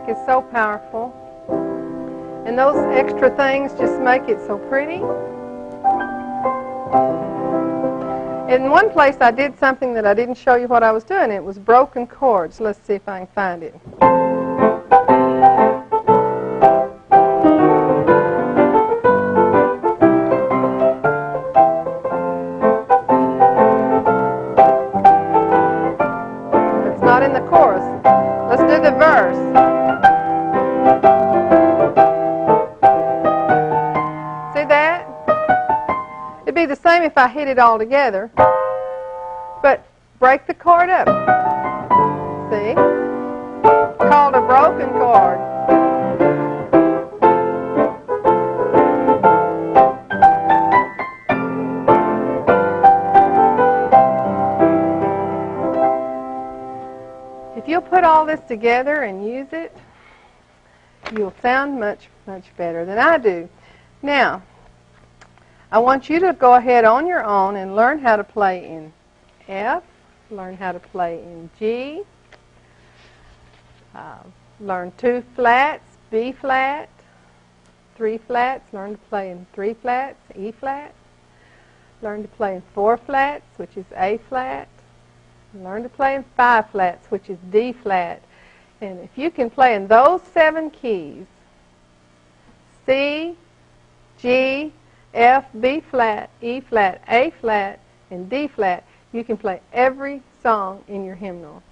Speaker 1: Is so powerful, and those extra things just make it so pretty. In one place I did something that I didn't show you what I was doing. It was broken chords. Let's see if I can find it. It's not in the chorus. Let's do the verse. Be the same if I hit it all together, but break the chord up. See? Called a broken chord. If you'll put all this together and use it, you'll sound much, much better than I do. Now, I want you to go ahead on your own and learn how to play in F, learn how to play in G, learn 2 flats, B flat, 3 flats, learn to play in 3 flats, E flat, learn to play in 4 flats, which is A flat, learn to play in 5 flats, which is D flat. And if you can play in those 7 keys, C, G, F, B flat, E flat, A flat, and D flat, you can play every song in your hymnal.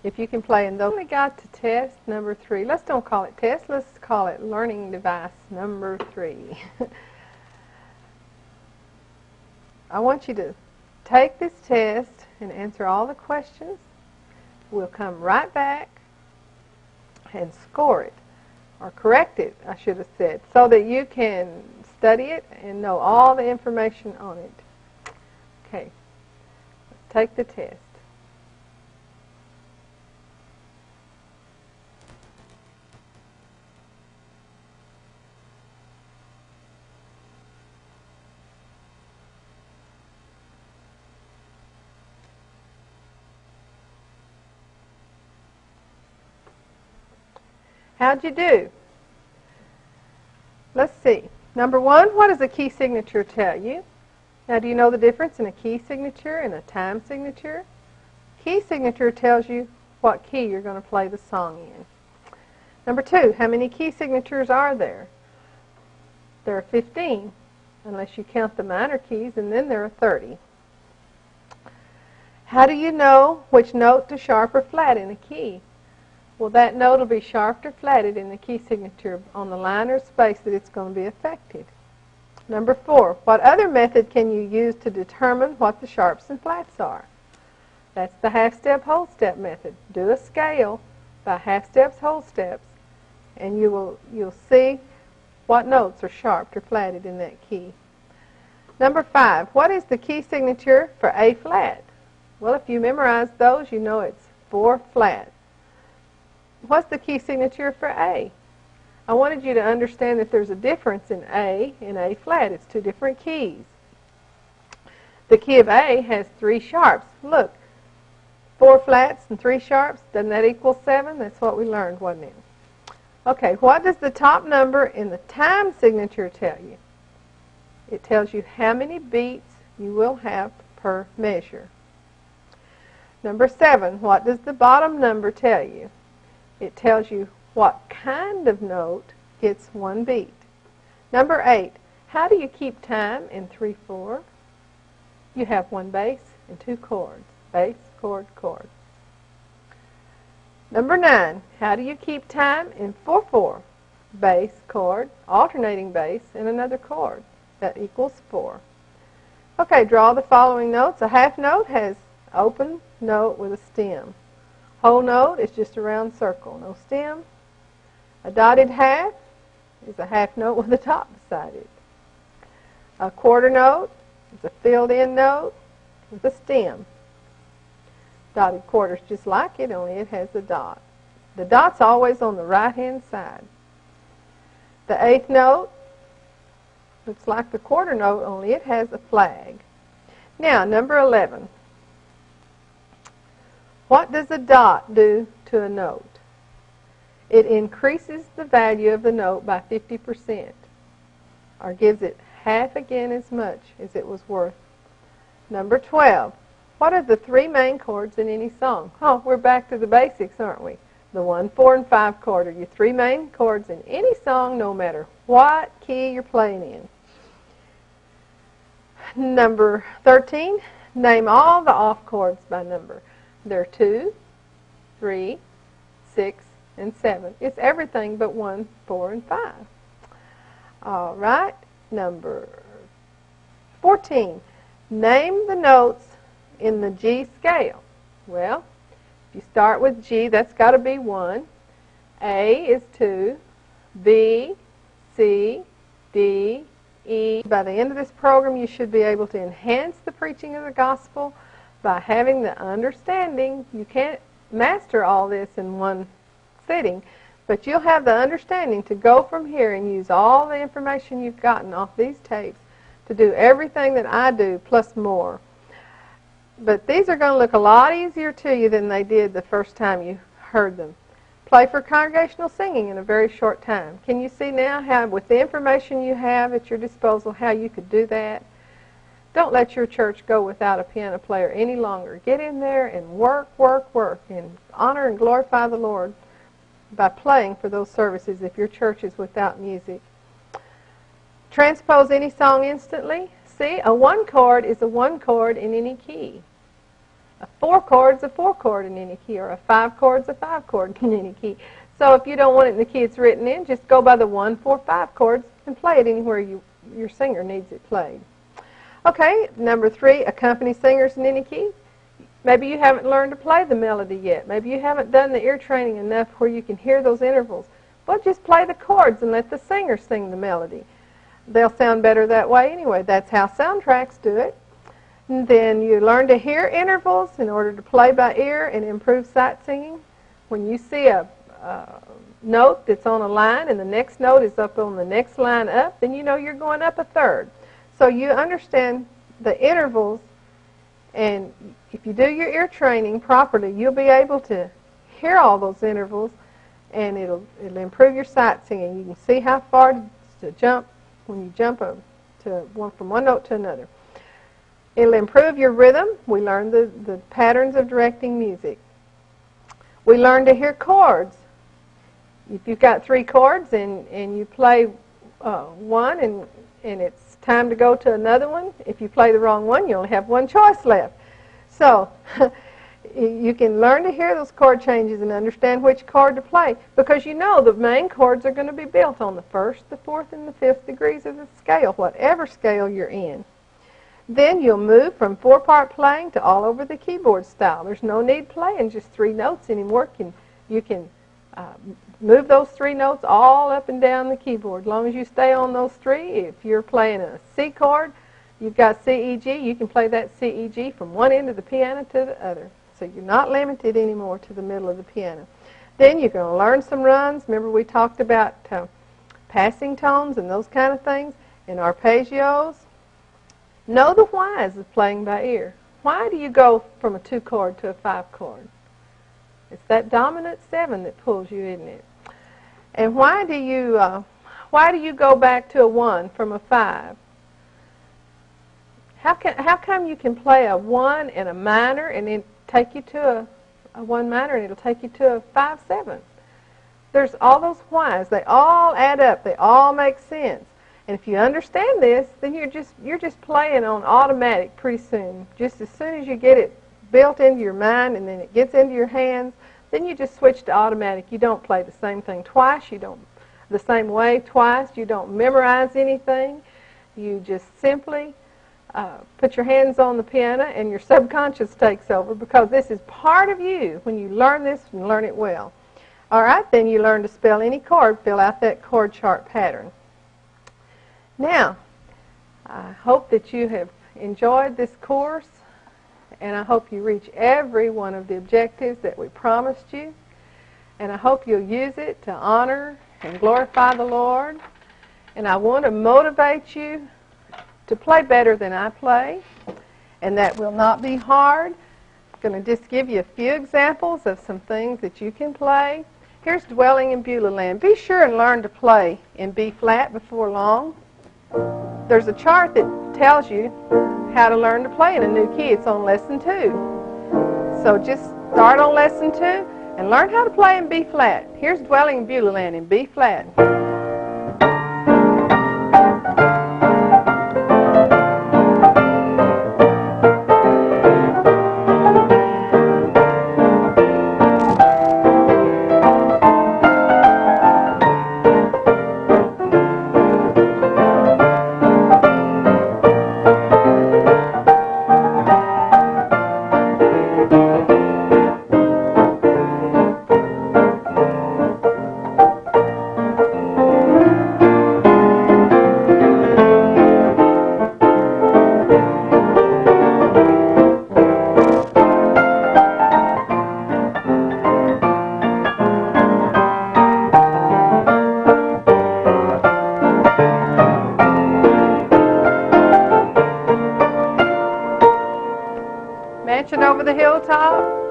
Speaker 1: If you can play in those. We got to test number 3. Let's don't call it test. Let's call it learning device number 3. I want you to take this test and answer all the questions. We'll come right back and score it, or correct it, I should have said, so that you can study it and know all the information on it. Okay, let's take the test. How'd you do? Let's see. Number one, what does a key signature tell you? Now, do you know the difference in a key signature and a time signature? Key signature tells you what key you're going to play the song in. Number two, how many key signatures are there? There are 15, unless you count the minor keys, and then there are 30. How do you know which note to sharp or flat in a key? Well, that note will be sharped or flatted in the key signature on the line or space that it's going to be affected. Number four, what other method can you use to determine what the sharps and flats are? That's the half-step, whole step method. Do a scale by half steps, whole steps, and you'll see what notes are sharped or flatted in that key. Number five, what is the key signature for A flat? Well, if you memorize those, you know it's 4 flat. What's the key signature for A? I wanted you to understand that there's a difference in A and A flat. It's 2 different keys. The key of A has 3 sharps. Look, 4 flats and 3 sharps. Doesn't that equal 7? That's what we learned, wasn't it? Okay, what does the top number in the time signature tell you? It tells you how many beats you will have per measure. Number 7, what does the bottom number tell you? It tells you what kind of note gets 1 beat. Number 8, how do you keep time in 3/4? You have 1 bass and 2 chords. Bass, chord, chord. Number 9, how do you keep time in 4/4? Bass, chord, alternating bass, and another chord. That equals 4. Okay, draw the following notes. A half note has open note with a stem. Whole note is just a round circle, no stem. A dotted half is a half note with a top beside it. A quarter note is a filled-in note with a stem. Dotted quarter is just like it, only it has a dot. The dot's always on the right-hand side. The 8th note looks like the quarter note, only it has a flag. Now, number 11. What does a dot do to a note? It increases the value of the note by 50%, or gives it half again as much as it was worth. Number 12. What are the 3 main chords in any song? Oh, we're back to the basics, aren't we? The 1, 4, and 5 chord are your 3 main chords in any song, no matter what key you're playing in. Number 13. Name all the off chords by number. There are 2, 3, 6, and 7. It's everything but 1, 4, and 5. All right, number 14. Name the notes in the G scale. Well, if you start with G, that's got to be 1. A is 2. B, C, D, E. By the end of this program, you should be able to enhance the preaching of the gospel by having the understanding. You can't master all this in one sitting, but you'll have the understanding to go from here and use all the information you've gotten off these tapes to do everything that I do, plus more. But these are going to look a lot easier to you than they did the first time you heard them. Play for congregational singing in a very short time. Can you see now how, with the information you have at your disposal, how you could do that? Don't let your church go without a piano player any longer. Get in there and work, work, work, and honor and glorify the Lord by playing for those services if your church is without music. Transpose any song instantly. See, a 1 chord is a 1 chord in any key. A 4 chord is a 4 chord in any key, or a 5 chord is a 5 chord in any key. So if you don't want it in the key it's written in, just go by the 1, 4, 5 chords and play it anywhere your singer needs it played. Okay, number 3, accompany singers in any key. Maybe you haven't learned to play the melody yet. Maybe you haven't done the ear training enough where you can hear those intervals. Well, just play the chords and let the singer sing the melody. they'll sound better that way anyway. That's how soundtracks do it. And then you learn to hear intervals in order to play by ear and improve sight singing. When you see a note that's on a line and the next note is up on the next line up, then you know you're going up a third. So you understand the intervals, and if you do your ear training properly, you'll be able to hear all those intervals, and it'll improve your sight singing. You can see how far to jump when you jump from one note to another. It'll improve your rhythm. We learn the patterns of directing music. We learn to hear chords. If you've got 3 chords and you play one and it's time to go to another one, if you play the wrong one, you only have one choice left. So you can learn to hear those chord changes and understand which chord to play, because you know the main chords are going to be built on the 1st, the 4th, and the 5th degrees of the scale, whatever scale you're in. Then you'll move from 4-part playing to all over the keyboard style. There's no need playing just 3 notes anymore. You can move those 3 notes all up and down the keyboard. As long as you stay on those 3, if you're playing a C chord, you've got C, E, G, you can play that C, E, G from one end of the piano to the other. So you're not limited anymore to the middle of the piano. Then you're going to learn some runs. Remember we talked about passing tones and those kind of things, and arpeggios. Know the whys of playing by ear. Why do you go from a 2 chord to a 5 chord? It's that dominant 7 that pulls you, isn't it? And why do you go back to a 1 from a 5? How come you can play a 1 and a minor and then take you to a 1 minor and it'll take you to a 5/7? There's all those whys. They all add up. They all make sense. And if you understand this, then you're just playing on automatic pretty soon. Just as soon as you get it built into your mind and then it gets into your hands, then you just switch to automatic. You don't play the same thing twice. You don't the same way twice. You don't memorize anything. You just simply put your hands on the piano and your subconscious takes over, because this is part of you. When you learn this, and learn it well. All right, then you learn to spell any chord. Fill out that chord chart pattern. Now, I hope that you have enjoyed this course, and I hope you reach every one of the objectives that we promised you, and I hope you'll use it to honor and glorify the Lord. And I want to motivate you to play better than I play, and that will not be hard. I'm going to just give you a few examples of some things that you can play. Here's Dwelling in Beulah Land. Be sure and learn to play in B flat before long. There's a chart that tells you how to learn to play in a new key. It's on lesson 2. So just start on lesson 2 and learn how to play in B flat. Here's Dwelling in Beulah Land in B flat. Mansion over the hilltop.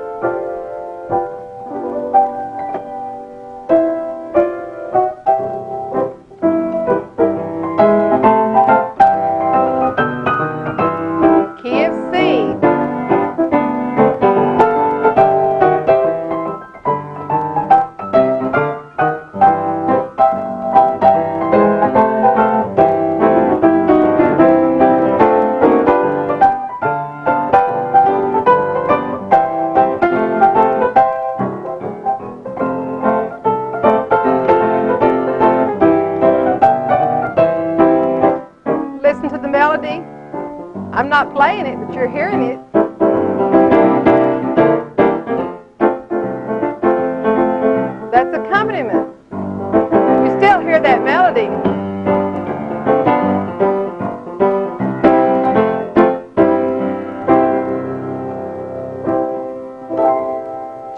Speaker 1: Key of C. I'm not playing it, but you're hearing it. That's accompaniment. You still hear that melody.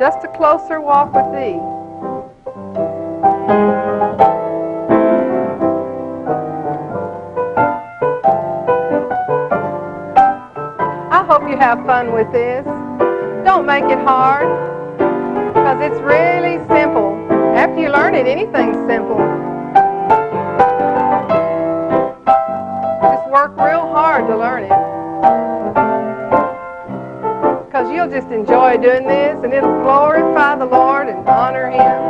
Speaker 1: just a closer walk with Thee. I hope you have fun with this. Don't make it hard, because it's really simple. After you learn it, anything's simple. Just work real hard to learn it, because you'll just enjoy doing this, and it'll glorify the Lord and honor Him.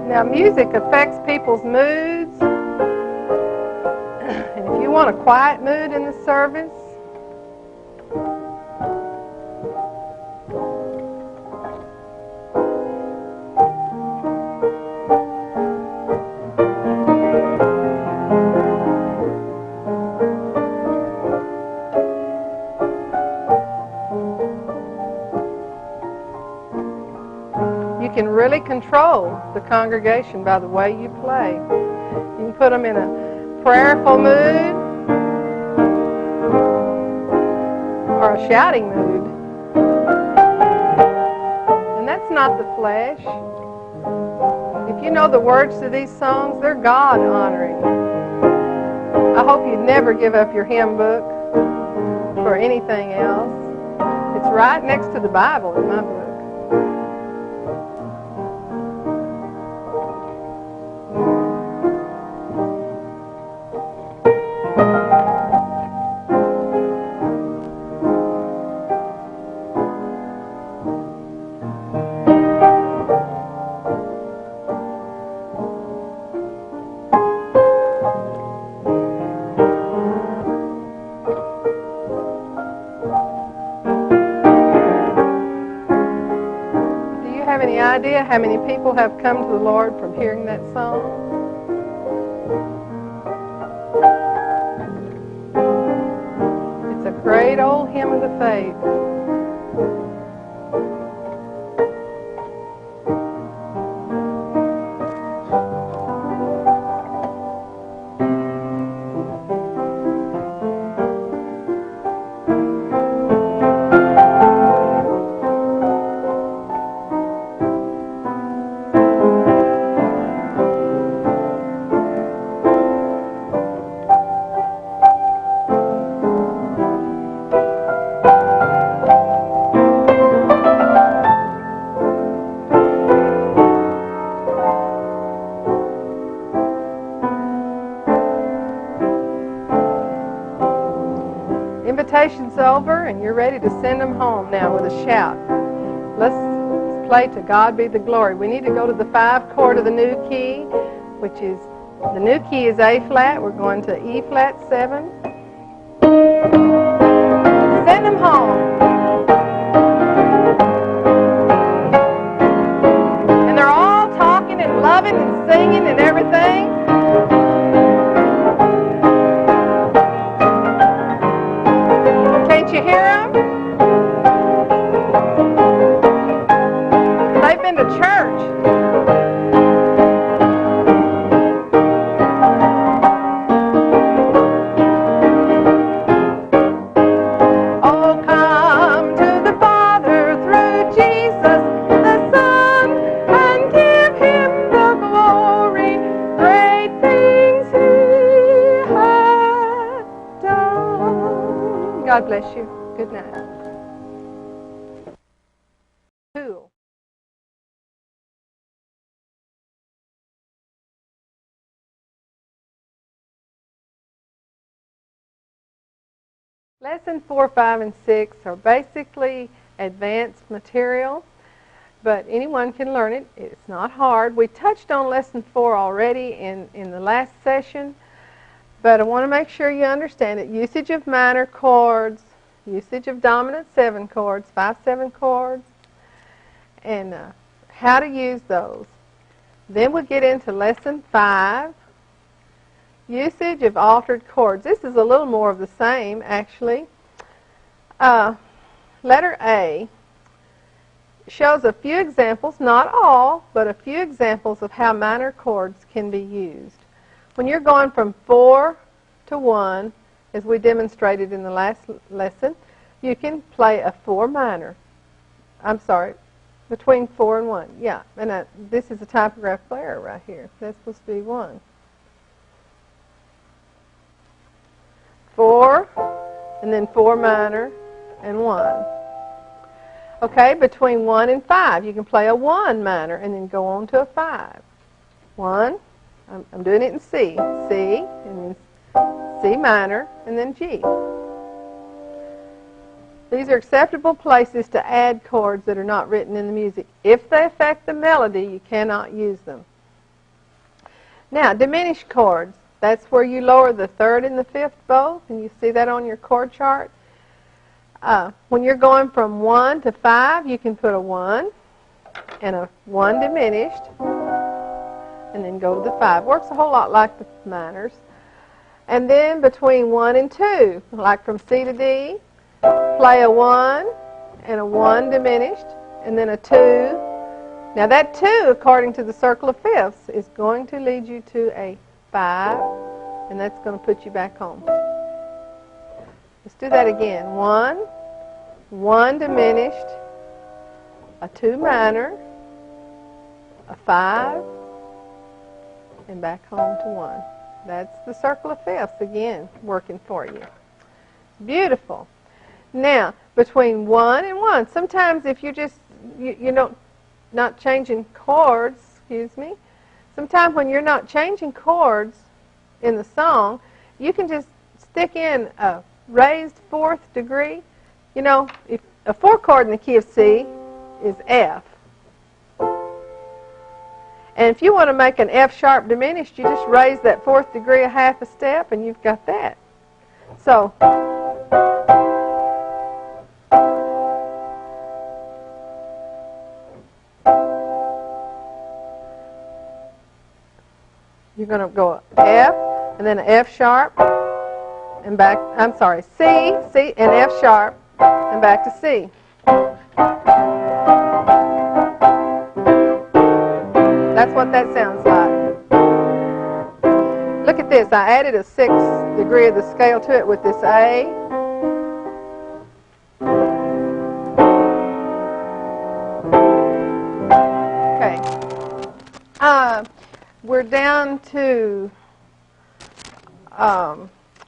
Speaker 1: Now, music affects people's moods, and if you want a quiet mood in the service, you can really control the congregation by the way you play. You can put them in a prayerful mood or a shouting mood. And that's not the flesh. If you know the words to these songs, they're God-honoring. I hope you never give up your hymn book for anything else. It's right next to the Bible in my book. Have any idea how many people have come to the Lord from hearing that song? It's a great old hymn of the faith. Invitation's over, and you're ready to send them home now with a shout. Let's play To God Be the Glory. We need to go to the 5 chord of the new key, which is, the new key is A flat. We're going to E flat 7. Send them home. And they're all talking and loving and singing and everything. Can't you hear them? They've been to church. Oh, come to the Father through Jesus the Son and give Him the glory. Great things He hath done. God bless you. Good night. Cool. Lesson 4, 5, and 6 are basically advanced material, but anyone can learn it. It's not hard. We touched on Lesson 4 already in the last session, but I want to make sure you understand it. Usage of minor chords, usage of dominant 7 chords, 5/7 chords, and how to use those. Then we'll get into Lesson 5, usage of altered chords. This is a little more of the same, actually. Letter A shows a few examples, not all, but a few examples of how minor chords can be used. When you're going from 4 to 1, as we demonstrated in the last lesson, you can play a 4 minor. I'm sorry, between 4 and 1. Yeah, and this is a typographical error right here. That's supposed to be 1. 4, and then 4 minor, and 1. Okay, between 1 and 5, you can play a 1 minor and then go on to a 5. 1, I'm doing it in C, C, and then C minor, and then G. These are acceptable places to add chords that are not written in the music. If they affect the melody, you cannot use them. Now, diminished chords. That's where you lower the 3rd and the 5th bow, and you see that on your chord chart. When you're going from 1 to 5, you can put a 1 and a 1 diminished, and then go to the 5. Works a whole lot like the minors. And then between 1 and 2, like from C to D, play a 1 and a 1 diminished, and then a 2. Now that 2, according to the circle of fifths, is going to lead you to a 5, and that's going to put you back home. Let's do that again. 1, 1 diminished, a 2 minor, a 5, and back home to 1. That's the circle of fifths again working for you. Beautiful. Now, between 1 and 1, sometimes if you just, you know, not changing chords, sometimes when you're not changing chords in the song, you can just stick in a raised 4th degree. You know, if a 4 chord in the key of C is F. And if you want to make an F sharp diminished, you just raise that 4th degree a half a step, and you've got that. So, you're going to go F, and then an F sharp, and back, I'm sorry, C, C, and F sharp, and back to C. That's what that sounds like. Look at this. I added a 6th degree of the scale to it with this A. Okay. We're down to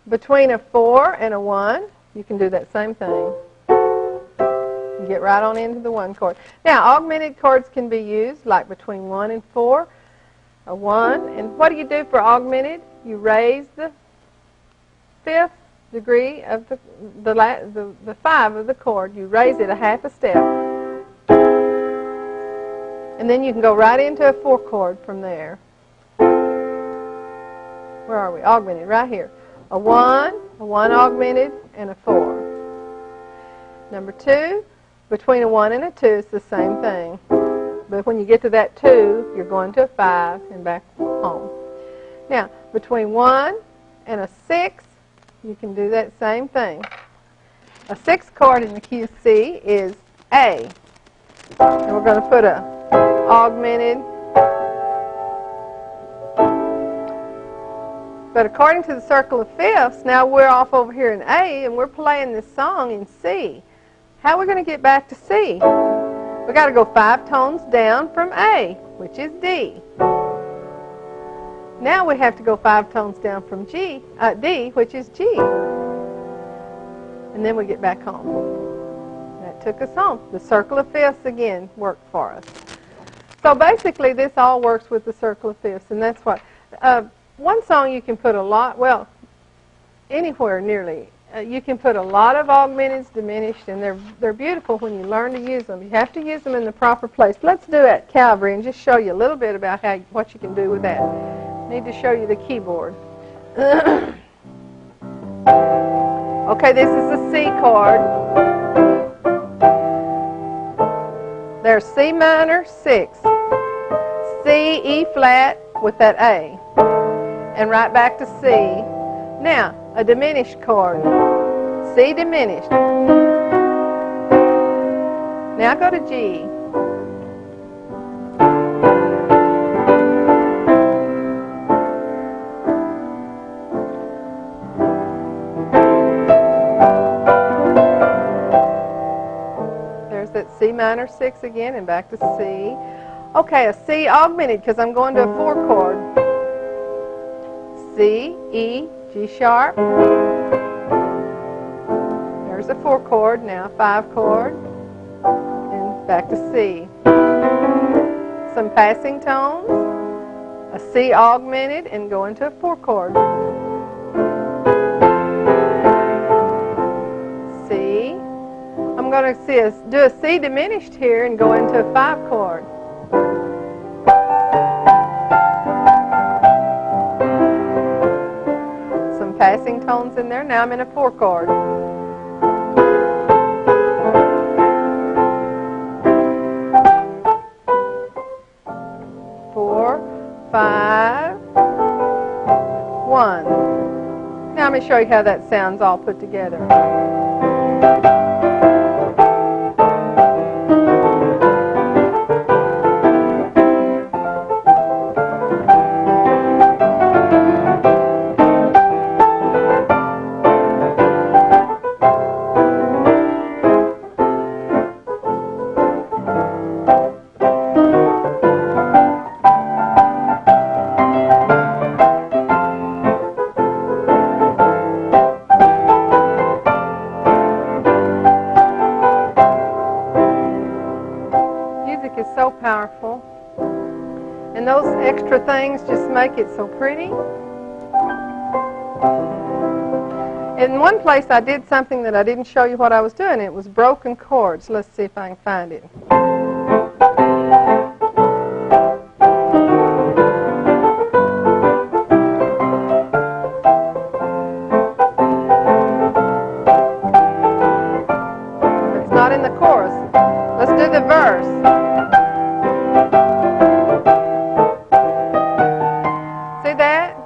Speaker 1: between a 4 and a 1. You can do that same thing. You get right on into the 1 chord. Now, augmented chords can be used, like between 1 and 4, a 1. And what do you do for augmented? You raise the 5th degree of the 5 of the chord. You raise it a half a step. And then you can go right into a 4 chord from there. Where are we? Augmented, right here. A 1 augmented, and a 4. Number 2, between a 1 and a 2, it's the same thing. But when you get to that 2, you're going to a 5 and back home. Now, between 1 and a 6, you can do that same thing. A 6th chord in the key of C is A. And we're going to put a augmented. But according to the circle of fifths, now we're off over here in A, and we're playing this song in C. How are we going to get back to C? We've got to go 5 tones down from A, which is D. Now we have to go 5 tones down from D, which is G. And then we get back home. That took us home. The circle of fifths, again, worked for us. So basically, this all works with the circle of fifths, and that's what... one song you can put a lot, well, anywhere nearly, you can put a lot of augmenteds, diminished, and they're beautiful when you learn to use them. You have to use them in the proper place. Let's do it, Calvary, and just show you a little bit about what you can do with that. I need to show you the keyboard. Okay, Okay, this is a C chord. There's C minor 6, C, E flat with that A, and right back to C. Now, a diminished chord, C diminished. Now go to G. There's that C minor 6 again and back to C. Okay, a C augmented because I'm going to a 4 chord. C, E, G sharp. There's a 4 chord, now 5 chord. And back to C. Some passing tones. A C augmented and go into a 4 chord. C. I'm going to do a C diminished here and go into a 5 chord. Some passing tones in there. Now I'm in a 4 chord. 4, 5, 1. Now let me show you how that sounds all put together. Music is so powerful, and those extra things just make it so pretty. In one place I did something that I didn't show you what I was doing. It was broken chords. Let's see if I can find it. It's not in the chorus. Let's do the verse. See that?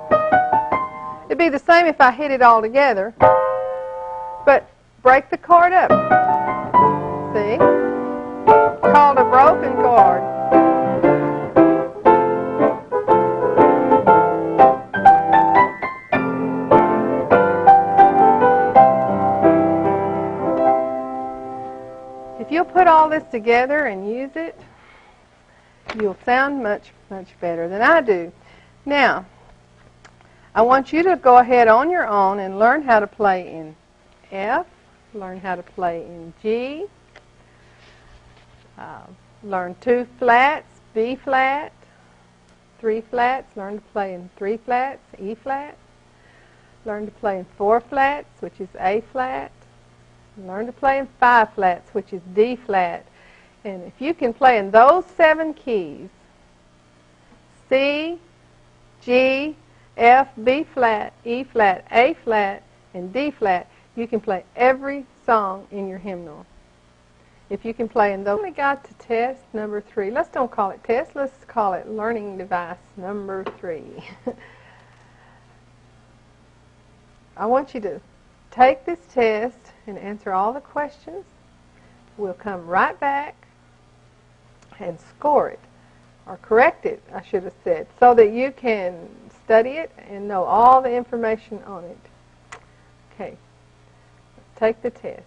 Speaker 1: It'd be the same if I hit it all together, but break the chord up. See? Called a broken chord. If you'll put all this together and use it, you'll sound much, much better than I do. Now, I want you to go ahead on your own and learn how to play in F, learn how to play in G, learn 2 flats, B flat, 3 flats, learn to play in 3 flats, E flat, learn to play in 4 flats, which is A flat, learn to play in 5 flats, which is D flat. And if you can play in those 7 keys, C, G, F, B flat, E flat, A flat, and D flat, you can play every song in your hymnal. If you can play in those. We got to test number 3. Let's don't call it test. Let's call it learning device number 3. I want you to take this test and answer all the questions. We'll come right back and score it, or correct it, I should have said, so that you can study it and know all the information on it. Okay, let's take the test.